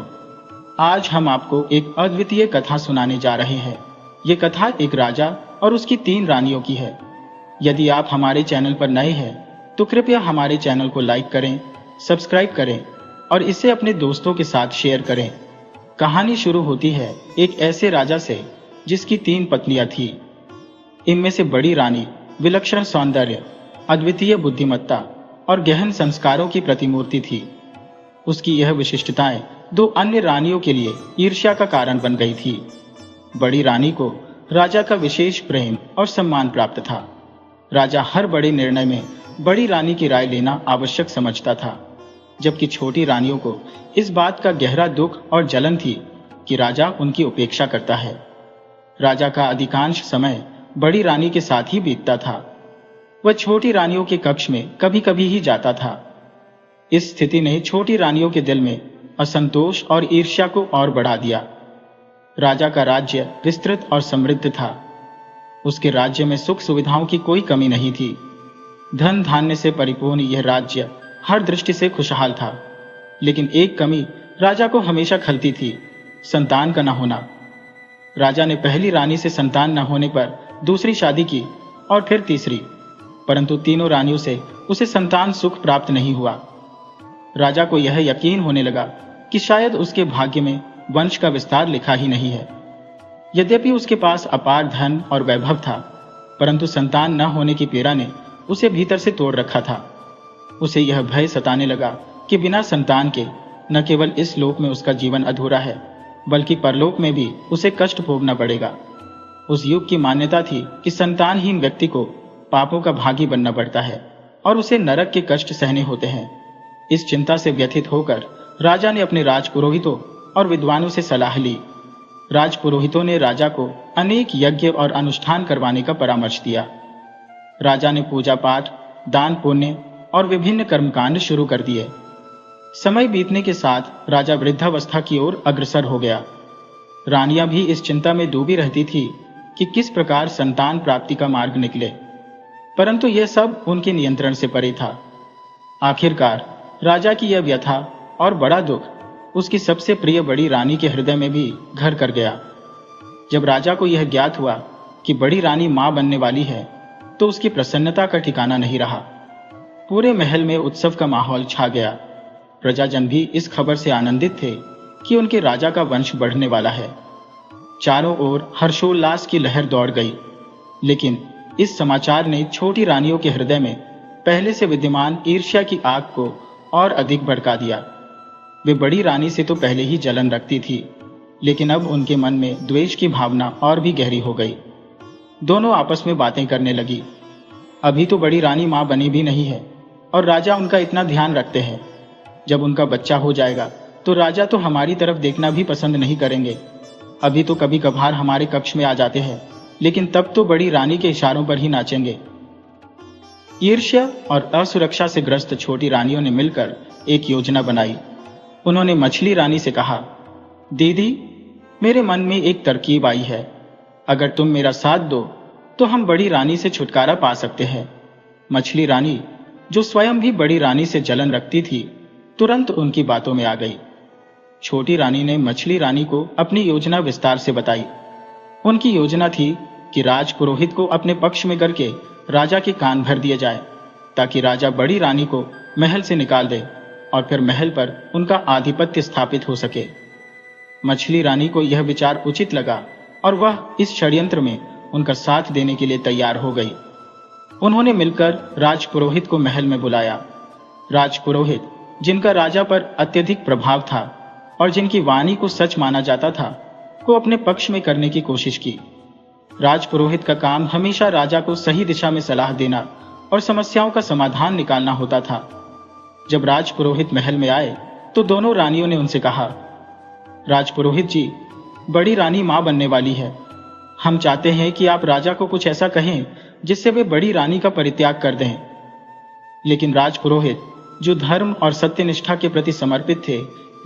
आज हम आपको एक अद्वितीय कथा सुनाने जा रहे हैं। ये कथा एक राजा और उसकी 3 रानियों की है। यदि आप हमारे चैनल पर नए हैं तो कृपया हमारे चैनल को लाइक करें, सब्सक्राइब करें और इसे अपने दोस्तों के साथ शेयर करें। कहानी शुरू होती है एक ऐसे राजा से जिसकी 3 पत्नियां थीं। इनमें से बड़ी रानी विलक्षण सौंदर्य, अद्वितीय बुद्धिमत्ता और गहन संस्कारों की प्रतिमूर्ति थी। उसकी यह विशिष्टताएं 2 अन्य रानियों के लिए ईर्ष्या का कारण बन गई थी। बड़ी रानी को राजा का विशेष प्रेम और सम्मान प्राप्त था। राजा हर बड़े निर्णय में बड़ी रानी की राय लेना आवश्यक समझता था, जबकि छोटी रानियों को इस बात का गहरा दुख और जलन थी कि राजा उनकी उपेक्षा करता है। राजा का अधिकांश समय बड़ी रानी के साथ ही बीतता था। वह छोटी रानियों के कक्ष में कभी कभी ही जाता था। इस स्थिति ने छोटी रानियों के दिल में असंतोष और ईर्ष्या को और बढ़ा दिया। राजा का राज्य विस्तृत और समृद्ध था। उसके राज्य में सुख सुविधाओं की कोई कमी नहीं थी। धन धान्य से परिपूर्ण यह राज्य हर दृष्टि से खुशहाल था। लेकिन एक कमी राजा को हमेशा खलती थी, संतान का न होना। राजा ने पहली रानी से संतान न होने पर दूसरी शादी की और फिर तीसरी, परंतु तीनों रानियों से उसे संतान सुख प्राप्त नहीं हुआ। राजा को यह यकीन होने लगा कि शायद उसके भाग्य में वंश का विस्तार लिखा ही नहीं है। यद्यपि उसके पास अपार धन और वैभव था, परंतु संतान न होने की पीड़ा ने उसे भीतर से तोड़ रखा था। उसे यह भय सताने लगा कि बिना संतान के न केवल इस लोक में उसका जीवन अधूरा है, बल्कि परलोक में भी उसे कष्ट भोगना पड़ेगा। उस युग की मान्यता थी कि संतानहीन व्यक्ति को पापों का भागी बनना पड़ता है और उसे नरक के कष्ट सहने होते हैं। इस चिंता से व्यथित होकर राजा ने अपने राजपुरोहितों और विद्वानों से सलाह ली। राजपुरोहितों ने राजा को अनेक यज्ञ और अनुष्ठान करवाने का परामर्श दिया। राजा ने पूजा पाठ, दान पुण्य और विभिन्न कर्मकांड शुरू कर दिए। समय बीतने के साथ राजा वृद्धावस्था की ओर अग्रसर हो गया। रानियां भी इस चिंता में डूबी रहती थी कि किस प्रकार संतान प्राप्ति का मार्ग निकले, परंतु यह सब उनके नियंत्रण से परे था। आखिरकार राजा की यह व्यथा और बड़ा दुख उसकी सबसे प्रिय बड़ी रानी के हृदय में भी घर कर गया। जब राजा को यह ज्ञात हुआ कि बड़ी रानी मां बनने वाली है, तो उसकी प्रसन्नता का ठिकाना नहीं रहा। पूरे महल में उत्सव का माहौल छा गया। प्रजाजन भी इस खबर से आनंदित थे कि उनके राजा का वंश बढ़ने वाला है। चारों ओर हर्षोल्लास की लहर दौड़ गई। लेकिन इस समाचार ने छोटी रानियों के हृदय में पहले से विद्यमान ईर्ष्या की आग को और अधिक भड़का दिया। वे बड़ी रानी से तो पहले ही जलन रखती थी, लेकिन अब उनके मन में द्वेष की भावना और भी गहरी हो गई। दोनों आपस में बातें करने लगी। अभी तो बड़ी रानी मां बनी भी नहीं है और राजा उनका इतना ध्यान रखते हैं। जब उनका बच्चा हो जाएगा तो राजा तो हमारी तरफ देखना भी पसंद नहीं करेंगे। अभी तो कभी कभार हमारे कक्ष में आ जाते हैं, लेकिन तब तो बड़ी रानी के इशारों पर ही नाचेंगे। ईर्ष्या और असुरक्षा से ग्रस्त छोटी रानियों ने मिलकर एक योजना बनाई। उन्होंने मछली रानी से कहा, दीदी, मेरे मन में एक तरकीब आई है। अगर तुम मेरा साथ दो तो हम बड़ी रानी से छुटकारा पा सकते हैं। मछली रानी, जो स्वयं भी बड़ी रानी से जलन रखती थी, तुरंत उनकी बातों में आ गई। छोटी रानी ने मछली रानी को अपनी योजना विस्तार से बताई। उनकी योजना थी कि राजपुरोहित को अपने पक्ष में करके राजा के कान भर दिए जाए ताकि राजा बड़ी रानी को महल से निकाल दे और फिर महल पर उनका आधिपत्य स्थापित हो सके। मछली रानी को यह विचार उचित लगा और वह इस षड्यंत्र में उनका साथ देने के लिए तैयार हो गई। उन्होंने मिलकर राजपुरोहित को महल में बुलाया। राजपुरोहित, जिनका राजा पर अत्यधिक प्रभाव था और जिनकी वाणी को सच माना जाता था, को अपने पक्ष में करने की कोशिश की। राजपुरोहित का काम हमेशा राजा को सही दिशा में सलाह देना और समस्याओं का समाधान निकालना होता था। जब राजपुरोहित महल में आए तो दोनों रानियों ने उनसे कहा, राजपुरोहित जी, बड़ी रानी मां बनने वाली है। हम चाहते हैं कि आप राजा को कुछ ऐसा कहें जिससे वे बड़ी रानी का परित्याग कर दें। लेकिन राजपुरोहित, जो धर्म और सत्यनिष्ठा के प्रति समर्पित थे,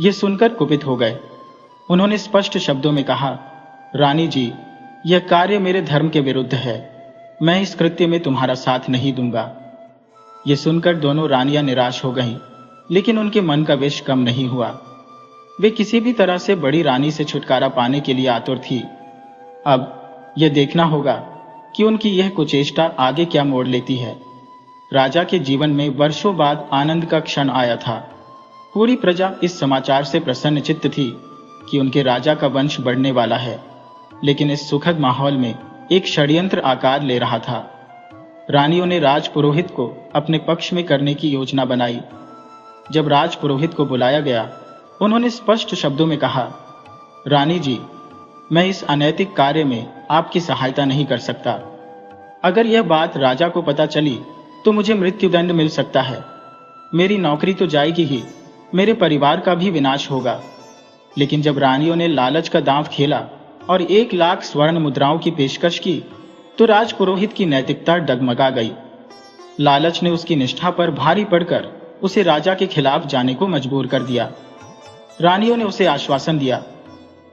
ये सुनकर कुपित हो गए। उन्होंने स्पष्ट शब्दों में कहा, रानी जी, यह कार्य मेरे धर्म के विरुद्ध है। मैं इस कृत्य में तुम्हारा साथ नहीं दूंगा। ये सुनकर दोनों रानियां निराश हो गईं, लेकिन उनके मन का विष कम नहीं हुआ। वे किसी भी तरह से बड़ी रानी से छुटकारा पाने के लिए आतुर थी। अब यह देखना होगा कि उनकी यह कुचेष्टा आगे क्या मोड़ लेती है। राजा के जीवन में वर्षों बाद आनंद का क्षण आया था। पूरी प्रजा इस समाचार से प्रसन्न चित्त थी कि उनके राजा का वंश बढ़ने वाला है, लेकिन इस सुखद माहौल में एक षड्यंत्र आकार ले रहा था। रानियों ने राजपुरोहित को अपने पक्ष में करने की योजना बनाई। जब राजपुरोहित को बुलाया गया, उन्होंने स्पष्ट शब्दों में कहा, रानी जी, मैं इस अनैतिक कार्य में आपकी सहायता नहीं कर सकता। अगर यह बात राजा को पता चली तो मुझे मृत्युदंड मिल सकता है। मेरी नौकरी तो जाएगी ही, मेरे परिवार का भी विनाश होगा। लेकिन जब रानियों ने लालच का दांव खेला और 1 लाख स्वर्ण मुद्राओं की पेशकश की तो राजपुरोहित की नैतिकता डगमगा गई। लालच ने उसकी निष्ठा पर भारी पड़कर उसे राजा के खिलाफ जाने को मजबूर कर दिया। रानियों ने उसे आश्वासन दिया,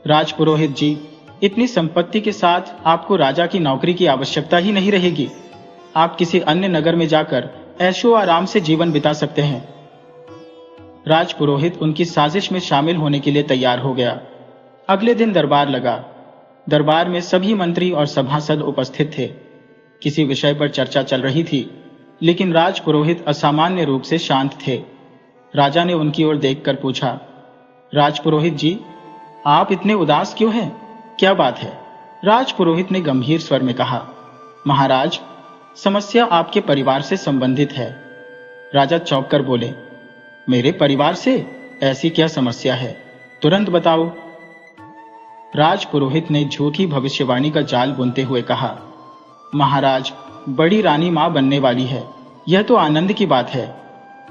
राजपुरोहित जी, इतनी संपत्ति के साथ आपको राजा की नौकरी की आवश्यकता ही नहीं रहेगी। आप किसी अन्य नगर में जाकर ऐशो आराम से जीवन बिता सकते हैं। राजपुरोहित उनकी साजिश में शामिल होने के लिए तैयार हो गया। अगले दिन दरबार लगा। दरबार में सभी मंत्री और सभासद उपस्थित थे। किसी विषय पर चर्चा चल रही थी, लेकिन राजपुरोहित असामान्य रूप से शांत थे। राजा ने उनकी ओर देखकर पूछा, राजपुरोहित जी, आप इतने उदास क्यों हैं? क्या बात है? राजपुरोहित ने गंभीर स्वर में कहा, महाराज, समस्या आपके परिवार से संबंधित है। राजा चौंक कर बोले, मेरे परिवार से? ऐसी क्या समस्या है? तुरंत बताओ। राजपुरोहित ने झूठी भविष्यवाणी का जाल बुनते हुए कहा, महाराज, बड़ी रानी मां बनने वाली है। यह तो आनंद की बात है,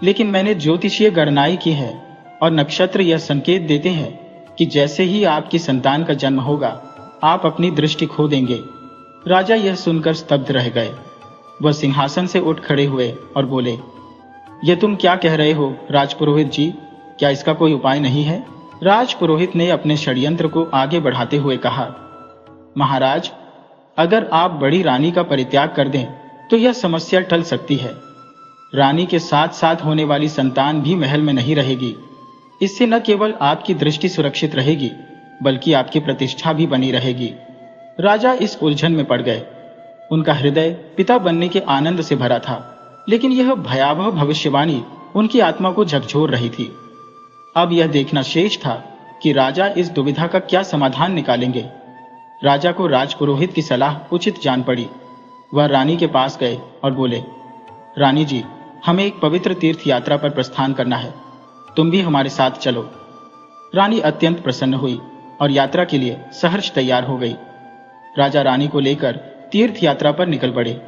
लेकिन मैंने ज्योतिषीय गणनाई की है और नक्षत्र यह संकेत देते हैं कि जैसे ही आपकी संतान का जन्म होगा, आप अपनी दृष्टि खो देंगे। राजा यह सुनकर स्तब्ध रह गए। वह सिंहासन से उठ खड़े हुए और बोले, यह तुम क्या कह रहे हो राजपुरोहित जी? क्या इसका कोई उपाय नहीं है? राजपुरोहित ने अपने षड्यंत्र को आगे बढ़ाते हुए कहा, महाराज, अगर आप बड़ी रानी का परित्याग कर दें तो यह समस्या टल सकती है। रानी के साथ साथ होने वाली संतान भी महल में नहीं रहेगी। इससे न केवल आपकी दृष्टि सुरक्षित रहेगी, बल्कि आपकी प्रतिष्ठा भी बनी रहेगी। राजा इस उलझन में पड़ गए। उनका हृदय पिता बनने के आनंद से भरा था, लेकिन यह भयावह भविष्यवाणी उनकी आत्मा को झकझोर रही थी। अब यह देखना शेष था कि राजा इस दुविधा का क्या समाधान निकालेंगे। राजा को राजपुरोहित की सलाह उचित जान पड़ी। वह रानी के पास गए और बोले, रानी जी, हमें एक पवित्र तीर्थ यात्रा पर प्रस्थान करना है। तुम भी हमारे साथ चलो। रानी अत्यंत प्रसन्न हुई और यात्रा के लिए सहर्ष तैयार हो गई। राजा रानी को लेकर तीर्थ यात्रा पर निकल पड़े।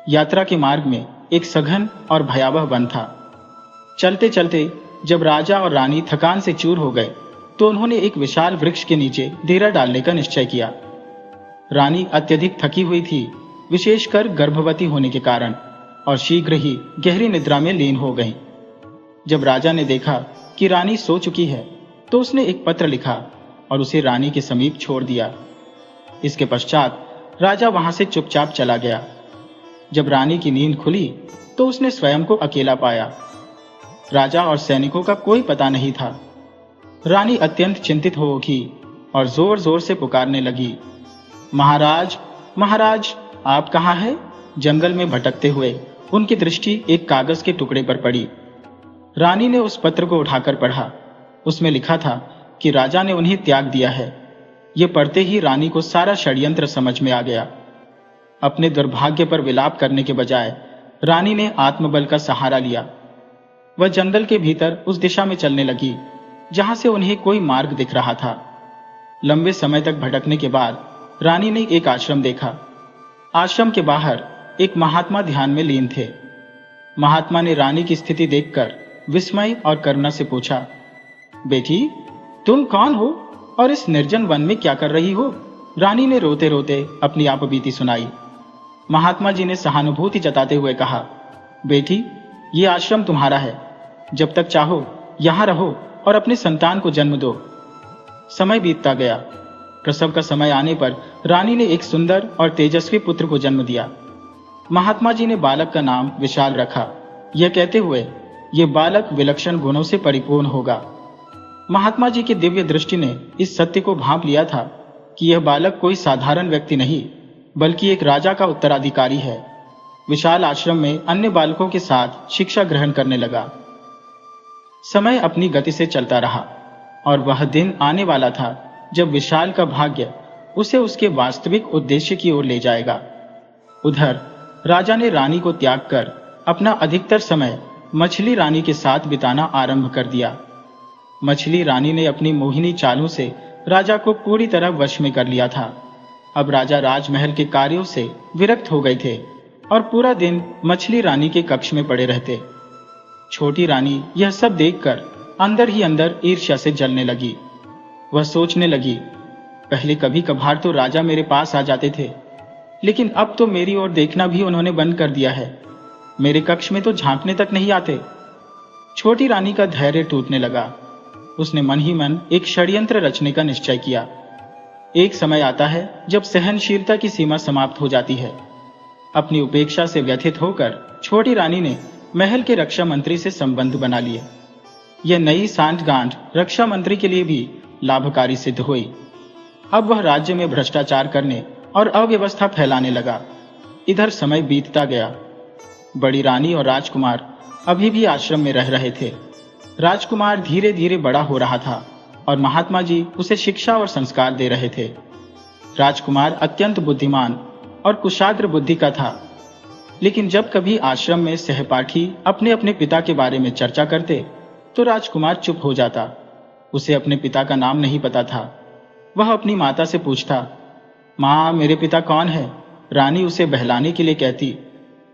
यात्रा के मार्ग में एक सघन और भयावह वन था। चलते चलते जब राजा और रानी थकान से चूर हो गए तो उन्होंने एक विशाल वृक्ष के नीचे डेरा डालने का निश्चय किया। रानी अत्यधिक थकी हुई थी, विशेषकर गर्भवती होने के कारण, और शीघ्र ही गहरी निद्रा में लीन हो गईं। जब राजा ने देखा कि रानी सो चुकी है तो उसने एक पत्र लिखा और उसे रानी के समीप छोड़ दिया। इसके पश्चात राजा वहां से चुपचाप चला गया। जब रानी की नींद खुली तो उसने स्वयं को अकेला पाया। राजा और सैनिकों का कोई पता नहीं था। रानी अत्यंत चिंतित हो उठी और जोर जोर से पुकारने लगी, महाराज, महाराज, आप कहाँ हैं? जंगल में भटकते हुए उनकी दृष्टि एक कागज के टुकड़े पर पड़ी। रानी ने उस पत्र को उठाकर पढ़ा। उसमें लिखा था कि राजा ने उन्हें त्याग दिया है। ये पढ़ते ही रानी को सारा षड्यंत्र समझ में आ गया। अपने दुर्भाग्य पर विलाप करने के बजाय रानी ने आत्मबल का सहारा लिया। वह जंगल के भीतर उस दिशा में चलने लगी जहां से उन्हें कोई मार्ग दिख रहा था। लंबे समय तक भटकने के बाद रानी ने एक आश्रम देखा। आश्रम के बाहर एक महात्मा ध्यान में लीन थे। महात्मा ने रानी की स्थिति देखकर विस्मय और करुणा से पूछा, बेटी, तुम कौन हो और इस निर्जन वन में क्या कर रही हो? रानी ने रोते रोते अपनी आपबीती सुनाई। महात्मा जी ने सहानुभूति जताते हुए कहा, बेटी, ये आश्रम तुम्हारा है। जब तक चाहो यहां रहो और अपने संतान को जन्म दो। समय बीतता गया। प्रसव का समय आने पर रानी ने एक सुंदर और तेजस्वी पुत्र को जन्म दिया। महात्मा जी ने बालक का नाम विशाल रखा, यह कहते हुए ये बालक विलक्षण गुणों से परिपूर्ण होगा। महात्मा जी की दिव्य दृष्टि ने इस सत्य को भांप लिया था कि यह बालक कोई साधारण व्यक्ति नहीं, बल्कि एक राजा का उत्तराधिकारी है। विशाल आश्रम में अन्य बालकों के साथ शिक्षा ग्रहण करने लगा। समय अपनी गति से चलता रहा और वह दिन आने वाला था जब विशाल का भाग्य उसे उसके वास्तविक उद्देश्य की ओर ले जाएगा। उधर राजा ने रानी को त्याग कर अपना अधिकतर समय मछली रानी के साथ बिताना आरंभ कर दिया। मछली रानी ने अपनी मोहिनी चालों से राजा को पूरी तरह वश में कर लिया था। अब राजा राजमहल के कार्यों से विरक्त हो गए थे और पूरा दिन मछली रानी के कक्ष में पड़े रहते। छोटी रानी यह सब देखकर अंदर ही अंदर ईर्ष्या से जलने लगी। वह सोचने लगी, पहले कभी कभार तो राजा मेरे पास आ जाते थे, लेकिन अब तो मेरी ओर देखना भी उन्होंने बंद कर दिया है। मेरे कक्ष में तो झांकने तक नहीं आते। छोटी रानी का धैर्य टूटने लगा। उसने मन ही मन एक षड्यंत्र रचने का निश्चय किया। एक समय आता है जब सहनशीलता की सीमा समाप्त हो जाती है। अपनी उपेक्षा से व्यथित होकर छोटी रानी ने महल के रक्षा मंत्री से संबंध बना लिए। यह नई सांठगांठ रक्षा मंत्री के लिए भी लाभकारी सिद्ध हुई। अब वह राज्य में भ्रष्टाचार करने और अव्यवस्था फैलाने लगा। इधर समय बीतता गया। बड़ी रानी और राजकुमार अभी भी आश्रम में रह रहे थे। राजकुमार धीरे धीरे बड़ा हो रहा था और महात्मा जी उसे शिक्षा और संस्कार दे रहे थे। राजकुमार अत्यंत बुद्धिमान और कुशाग्र बुद्धि का था, लेकिन जब कभी आश्रम में सहपाठी अपने अपने पिता के बारे में चर्चा करते तो राजकुमार चुप हो जाता। उसे अपने पिता का नाम नहीं पता था। वह अपनी माता से पूछता, माँ, मेरे पिता कौन है? रानी उसे बहलाने के लिए कहती,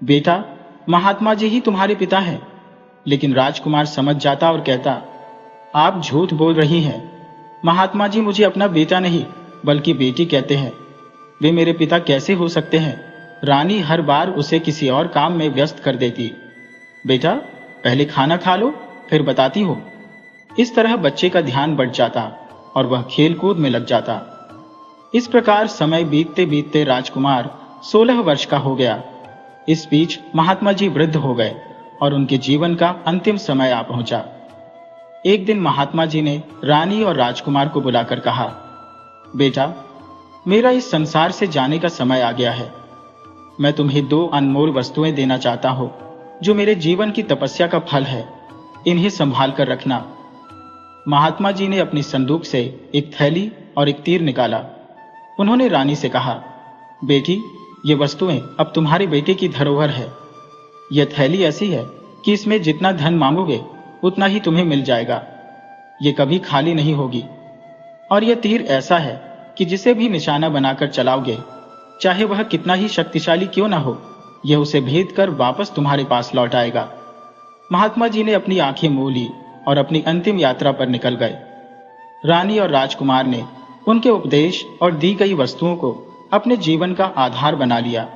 बेटा, महात्मा जी ही तुम्हारे पिता हैं। लेकिन राजकुमार समझ जाता और कहता, आप झूठ बोल रही हैं। महात्मा जी मुझे अपना बेटा नहीं बल्कि बेटी कहते हैं। वे मेरे पिता कैसे हो सकते हैं? रानी हर बार उसे किसी और काम में व्यस्त कर देती। बेटा, पहले खाना खा लो, फिर बताती हो। इस तरह बच्चे का ध्यान बढ़ जाता और वह खेल कूद में लग जाता। इस प्रकार समय बीतते बीतते राजकुमार 16 वर्ष का हो गया। इस बीच महात्मा जी वृद्ध हो गए और उनके जीवन का अंतिम समय आ पहुंचा। एक दिन महात्मा जी ने रानी और राजकुमार को बुलाकर कहा, बेटा, मेरा इस संसार से जाने का समय आ गया है। मैं तुम्हें 2 अनमोल वस्तुएं देना चाहता हूं जो मेरे जीवन की तपस्या का फल है। इन्हें संभाल कर रखना। महात्मा जी ने अपनी संदूक से एक थैली और एक तीर निकाला। उन्होंने रानी से कहा, बेटी, ये वस्तुएं अब तुम्हारे बेटे की धरोहर है। यह थैली ऐसी है कि इसमें जितना धन मांगोगे उतना ही तुम्हें मिल जाएगा। ये कभी खाली नहीं होगी। और यह तीर ऐसा है कि जिसे भी निशाना बनाकर चलाओगे, चाहे वह कितना ही शक्तिशाली क्यों ना हो, यह उसे भेद कर वापस तुम्हारे पास लौट आएगा। महात्मा जी ने अपनी आंखें मूंद ली और अपनी अंतिम यात्रा पर निकल गए। रानी और राजकुमार ने उनके उपदेश और दी गई वस्तुओं को अपने जीवन का आधार बना लिया।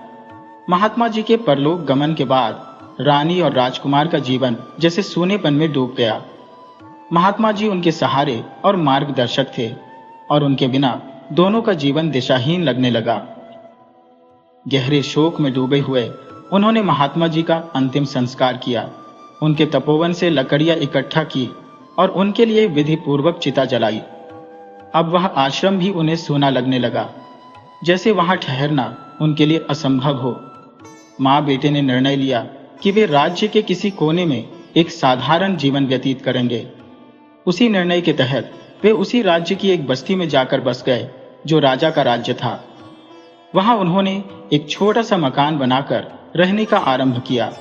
महात्मा जी के परलोक गमन के बाद रानी और राजकुमार का जीवन जैसे सूनेपन में डूब गया। महात्मा जी उनके सहारे और मार्गदर्शक थे और उनके बिना दोनों का जीवन दिशाहीन लगने लगा। गहरे शोक में डूबे हुए उन्होंने महात्मा जी का अंतिम संस्कार किया। उनके तपोवन से लकड़ियां इकट्ठा की और उनके लिए विधि पूर्वक चिता जलाई। अब वह आश्रम भी उन्हें सूना लगने लगा, जैसे वहां ठहरना उनके लिए असंभव हो। माँ बेटे ने निर्णय लिया कि वे राज्य के किसी कोने में एक साधारण जीवन व्यतीत करेंगे। उसी निर्णय के तहत वे उसी राज्य की एक बस्ती में जाकर बस गए जो राजा का राज्य था। वहां उन्होंने एक छोटा सा मकान बनाकर रहने का आरंभ किया।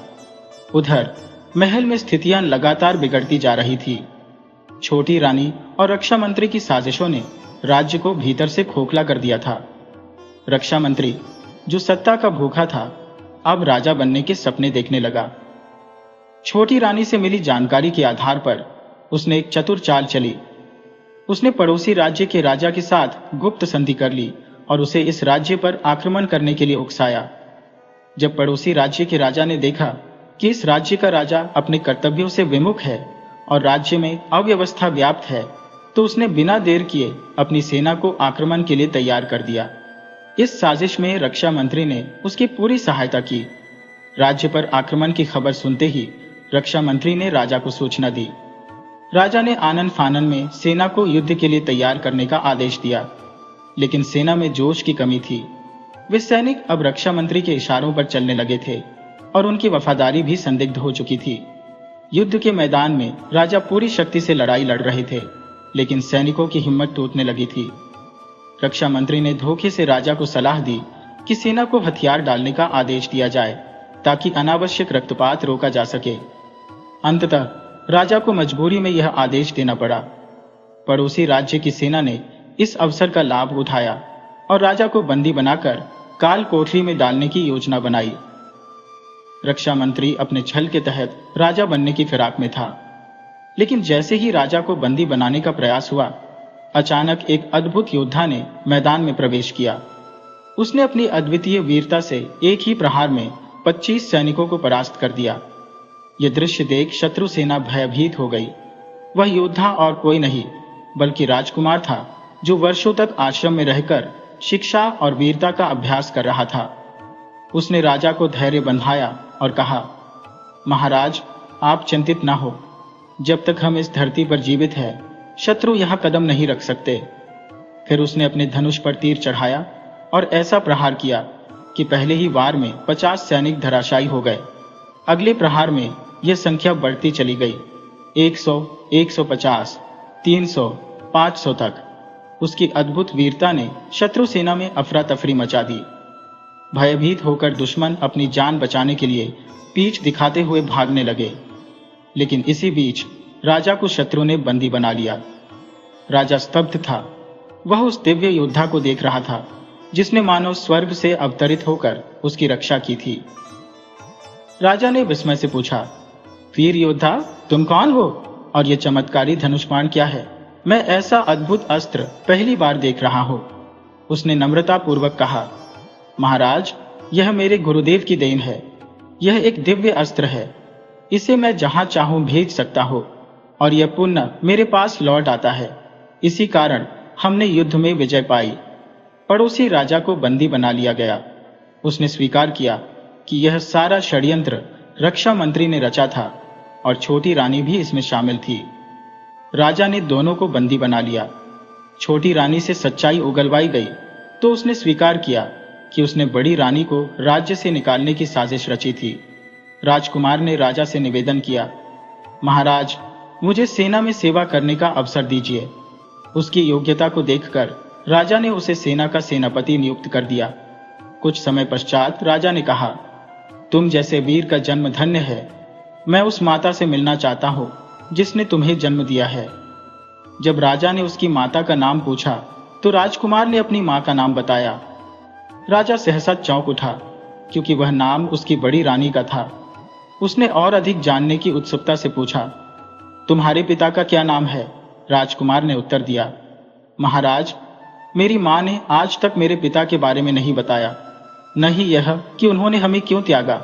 उधर महल में स्थितियां लगातार बिगड़ती जा रही थी। छोटी रानी और रक्षा मंत्री की साजिशों ने राज्य को भीतर से खोखला कर दिया था। रक्षा मंत्री, जो सत्ता का भूखा था, अब राजा बनने के सपने देखने लगा। छोटी रानी से मिली जानकारी के आधार पर उसने एक चतुर चाल चली। उसने पड़ोसी राज्य के राजा के साथ गुप्त संधि कर ली और उसे इस राज्य पर आक्रमण करने के लिए उकसाया। जब पड़ोसी राज्य के राजा ने देखा कि इस राज्य का राजा अपने कर्तव्यों से विमुख है और राज्य में अव्यवस्था व्याप्त है, तो उसने बिना देर किए अपनी सेना को आक्रमण के लिए तैयार कर दिया। इस साजिश में रक्षा मंत्री ने उसकी पूरी सहायता की। राज्य पर आक्रमण की खबर सुनते ही रक्षा मंत्री ने राजा को सूचना दी। राजा ने आनन फानन में सेना को युद्ध के लिए तैयार करने का आदेश दिया, लेकिन सेना में जोश की कमी थी। वे सैनिक अब रक्षा मंत्री के इशारों पर चलने लगे थे और उनकी वफादारी भी संदिग्ध हो चुकी थी। युद्ध के मैदान में राजा पूरी शक्ति से लड़ाई लड़ रहे थे, लेकिन सैनिकों की हिम्मत टूटने लगी थी। रक्षा मंत्री ने धोखे से राजा को सलाह दी कि सेना को हथियार डालने का आदेश दिया जाए ताकि अनावश्यक रक्तपात रोका जा सके। अंततः राजा को मजबूरी में यह आदेश देना पड़ा। पड़ोसी राज्य की सेना ने इस अवसर का लाभ उठाया और राजा को बंदी बनाकर काल कोठरी में डालने की योजना बनाई। रक्षा मंत्री अपने छल के तहत राजा बनने की फिराक में था, लेकिन जैसे ही राजा को बंदी बनाने का प्रयास हुआ, अचानक एक अद्भुत योद्धा ने मैदान में प्रवेश किया। उसने अपनी अद्वितीय वीरता से एक ही प्रहार में 25 सैनिकों को परास्त कर दिया। यह दृश्य देख शत्रु सेना भयभीत हो गई। वह योद्धा और कोई नहीं बल्कि राजकुमार था, जो वर्षों तक आश्रम में रहकर शिक्षा और वीरता का अभ्यास कर रहा था। उसने राजा को धैर्य बंधाया और कहा, महाराज, आप चिंतित न हो। जब तक हम इस धरती पर जीवित हैं, शत्रु यहां कदम नहीं रख सकते। फिर उसने अपने धनुष पर तीर चढ़ाया और ऐसा प्रहार किया कि पहले ही वार में 50 सैनिक धराशायी हो गए। अगले प्रहार में यह संख्या बढ़ती चली गई, 100, 150, 300, 500 तक। उसकी अद्भुत वीरता ने शत्रु सेना में अफरा तफरी मचा दी। भयभीत होकर दुश्मन अपनी जान बचाने के लिए पीठ दिखाते हुए भागने लगे, लेकिन इसी बीच राजा को शत्रु ने बंदी बना लिया। राजा स्तब्ध था। वह उस दिव्य योद्धा को देख रहा था जिसने मानो स्वर्ग से अवतरित होकर उसकी रक्षा की थी। राजा ने विस्मय से पूछा, वीर योद्धा, तुम कौन हो और यह चमत्कारी धनुष बाण क्या है? मैं ऐसा अद्भुत अस्त्र पहली बार देख रहा हूं। उसने नम्रता पूर्वक कहा, महाराज, यह मेरे गुरुदेव की देन है। यह एक दिव्य अस्त्र है। इसे मैं जहां चाहूं भेज सकता हूं और यह पुनः मेरे पास लौट आता है। इसी कारण हमने युद्ध में विजय पाई। पड़ोसी राजा को बंदी बना लिया गया। उसने स्वीकार किया कि यह सारा षड्यंत्र रक्षा मंत्री ने रचा था और छोटी रानी भी इसमें शामिल थी। राजा ने दोनों को बंदी बना लिया। छोटी रानी से सच्चाई उगलवाई गई तो उसने स्वीकार किया कि उसने बड़ी रानी को राज्य से निकालने की साजिश रची थी। राजकुमार ने राजा से निवेदन किया, महाराज, मुझे सेना में सेवा करने का अवसर दीजिए। उसकी योग्यता को देखकर राजा ने उसे सेना का सेनापति नियुक्त कर दिया। कुछ समय पश्चात राजा ने कहा, तुम जैसे वीर का जन्म धन्य है। मैं उस माता से मिलना चाहता हूं जिसने तुम्हें जन्म दिया है। जब राजा ने उसकी माता का नाम पूछा तो राजकुमार ने अपनी मां का नाम बताया। राजा सहसा चौंक उठा क्योंकि वह नाम उसकी बड़ी रानी का था। उसने और अधिक जानने की उत्सुकता से पूछा, तुम्हारे पिता का क्या नाम है? राजकुमार ने उत्तर दिया, महाराज, मेरी मां ने आज तक मेरे पिता के बारे में नहीं बताया, न ही यह कि उन्होंने हमें क्यों त्यागा।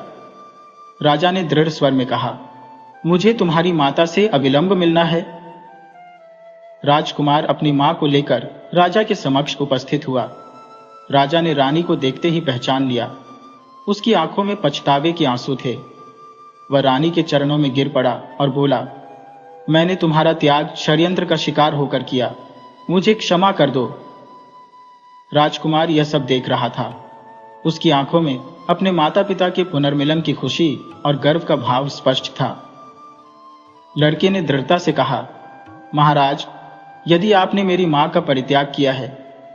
राजा ने दृढ़ स्वर में कहा, मुझे तुम्हारी माता से अविलंब मिलना है। राजकुमार अपनी मां को लेकर राजा के समक्ष उपस्थित हुआ। राजा ने रानी को देखते ही पहचान लिया। उसकी आंखों में पछतावे के आंसू थे। वह रानी के चरणों में गिर पड़ा और बोला, मैंने तुम्हारा त्याग षड्यंत्र का शिकार होकर किया। मुझे क्षमा कर दो। राजकुमार यह सब देख रहा था। उसकी आंखों में अपने माता पिता के पुनर्मिलन की खुशी और गर्व का भाव स्पष्ट था। लड़के ने दृढ़ता से कहा, महाराज, यदि आपने मेरी मां का परित्याग किया है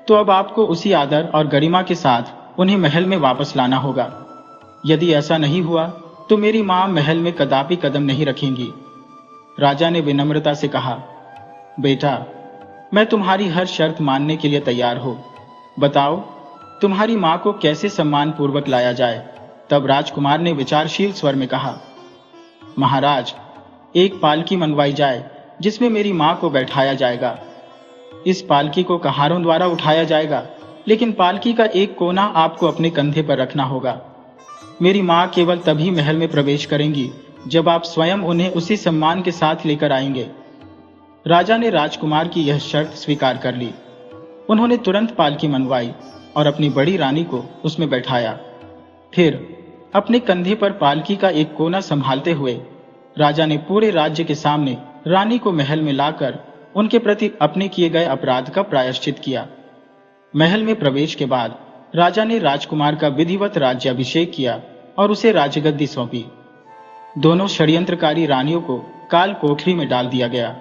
तो अब आपको उसी आदर और गरिमा के साथ उन्हें महल में वापस लाना होगा। यदि ऐसा नहीं हुआ तो मेरी मां महल में कदापि कदम नहीं रखेंगी। राजा ने विनम्रता से कहा, बेटा, मैं तुम्हारी हर शर्त मानने के लिए तैयार हूं। बताओ, तुम्हारी मां को कैसे सम्मान पूर्वक लाया जाए। तब राजकुमार ने विचारशील स्वर में कहा, महाराज, एक पालकी मंगवाई जाए जिसमें मेरी मां को बैठाया जाएगा। इस पालकी को कहारों द्वारा उठाया जाएगा, लेकिन पालकी का एक कोना आपको अपने कंधे पर रखना होगा। मेरी मां केवल तभी महल में प्रवेश करेंगी जब आप स्वयं उन्हें उसी सम्मान के साथ लेकर आएंगे। राजा ने राजकुमार की यह शर्त स्वीकार कर ली। उन्होंने तुरंत पालकी मंगवाई और अपनी बड़ी रानी को उसमें बैठाया। फिर अपने कंधे पर पालकी का एक कोना संभालते हुए राजा ने पूरे राज्य के सामने रानी को महल में लाकर उनके प्रति अपने किए गए अपराध का प्रायश्चित किया। महल में प्रवेश के बाद राजा ने राजकुमार का विधिवत राज्याभिषेक किया और उसे राजगद्दी सौंपी। दोनों षड्यंत्रकारी रानियों को काल कोठरी में डाल दिया गया।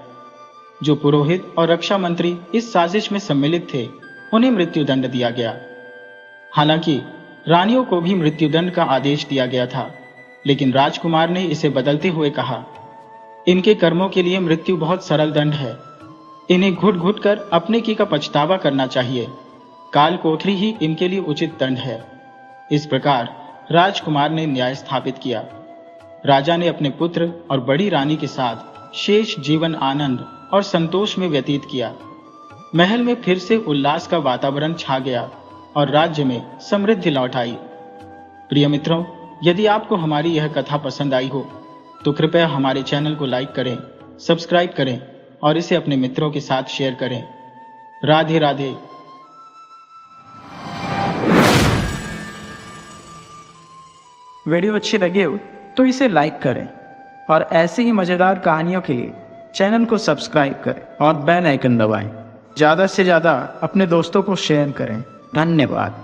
जो पुरोहित और रक्षा मंत्री इस साजिश में सम्मिलित थे, उन्हें मृत्युदंड दिया गया। हालांकि रानियों को भी मृत्युदंड का आदेश दिया गया था, लेकिन राजकुमार ने इसे बदलते हुए कहा, इनके कर्मों के लिए मृत्यु बहुत सरल दंड है। इन्हें घुट घुट कर अपने की का पछतावा करना चाहिए। काल कोठरी ही इनके लिए उचित दंड है। इस प्रकार राजकुमार ने न्याय स्थापित किया। राजा ने अपने पुत्र और बड़ी रानी के साथ शेष जीवन आनंद और संतोष में व्यतीत किया। महल में फिर से उल्लास का वातावरण छा गया और राज्य में समृद्धि लौट आई। प्रिय मित्रों, यदि आपको हमारी यह कथा पसंद आई हो तो कृपया हमारे चैनल को लाइक करें, सब्सक्राइब करें और इसे अपने मित्रों के साथ शेयर करें। राधे राधे। वीडियो अच्छी लगी हो तो इसे लाइक करें और ऐसे ही मजेदार कहानियों के लिए चैनल को सब्सक्राइब करें और बेल आइकन दबाएं। ज़्यादा से ज़्यादा अपने दोस्तों को शेयर करें। धन्यवाद।